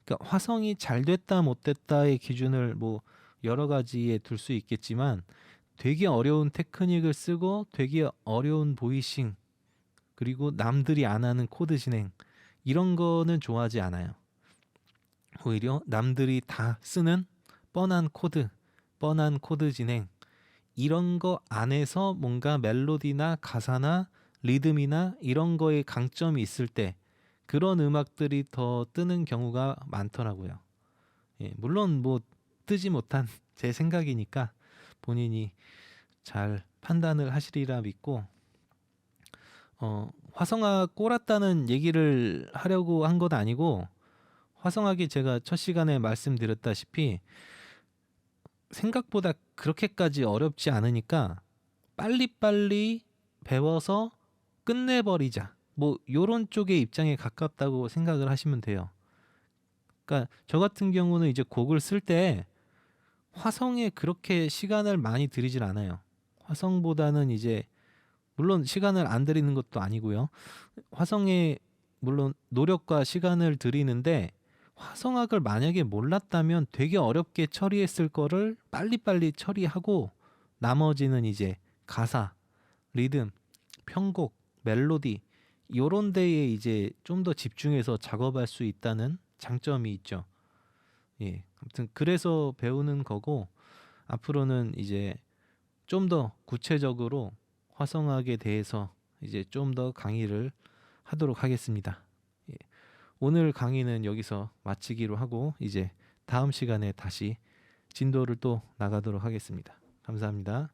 그러니까 화성이 잘 됐다 못 됐다의 기준을 뭐 여러 가지에 둘 수 있겠지만, 되게 어려운 테크닉을 쓰고 되게 어려운 보이싱, 그리고 남들이 안 하는 코드 진행, 이런 거는 좋아하지 않아요. 오히려 남들이 다 쓰는 뻔한 코드 진행, 이런 거 안에서 뭔가 멜로디나 가사나 리듬이나 이런 거에 강점이 있을 때 그런 음악들이 더 뜨는 경우가 많더라고요. 예, 물론 뭐 뜨지 못한 제 생각이니까 본인이 잘 판단을 하시리라 믿고, 화성학 꼬랐다는 얘기를 하려고 한 건 아니고, 화성학이 제가 첫 시간에 말씀드렸다시피 생각보다 그렇게까지 어렵지 않으니까 빨리빨리 배워서 끝내버리자, 뭐 요런 쪽의 입장에 가깝다고 생각을 하시면 돼요. 그러니까 저 같은 경우는 이제 곡을 쓸 때 화성에 그렇게 시간을 많이 들이질 않아요. 화성보다는 이제, 물론 시간을 안 들이는 것도 아니고요. 화성에 물론 노력과 시간을 들이는데, 화성학을 만약에 몰랐다면 되게 어렵게 처리했을 거를 빨리빨리 처리하고, 나머지는 이제 가사, 리듬, 편곡, 멜로디 요런 데에 이제 좀 더 집중해서 작업할 수 있다는 장점이 있죠. 예. 아무튼 그래서 배우는 거고, 앞으로는 이제 좀 더 구체적으로 화성학에 대해서 이제 좀 더 강의를 하도록 하겠습니다. 예. 오늘 강의는 여기서 마치기로 하고 이제 다음 시간에 다시 진도를 또 나가도록 하겠습니다. 감사합니다.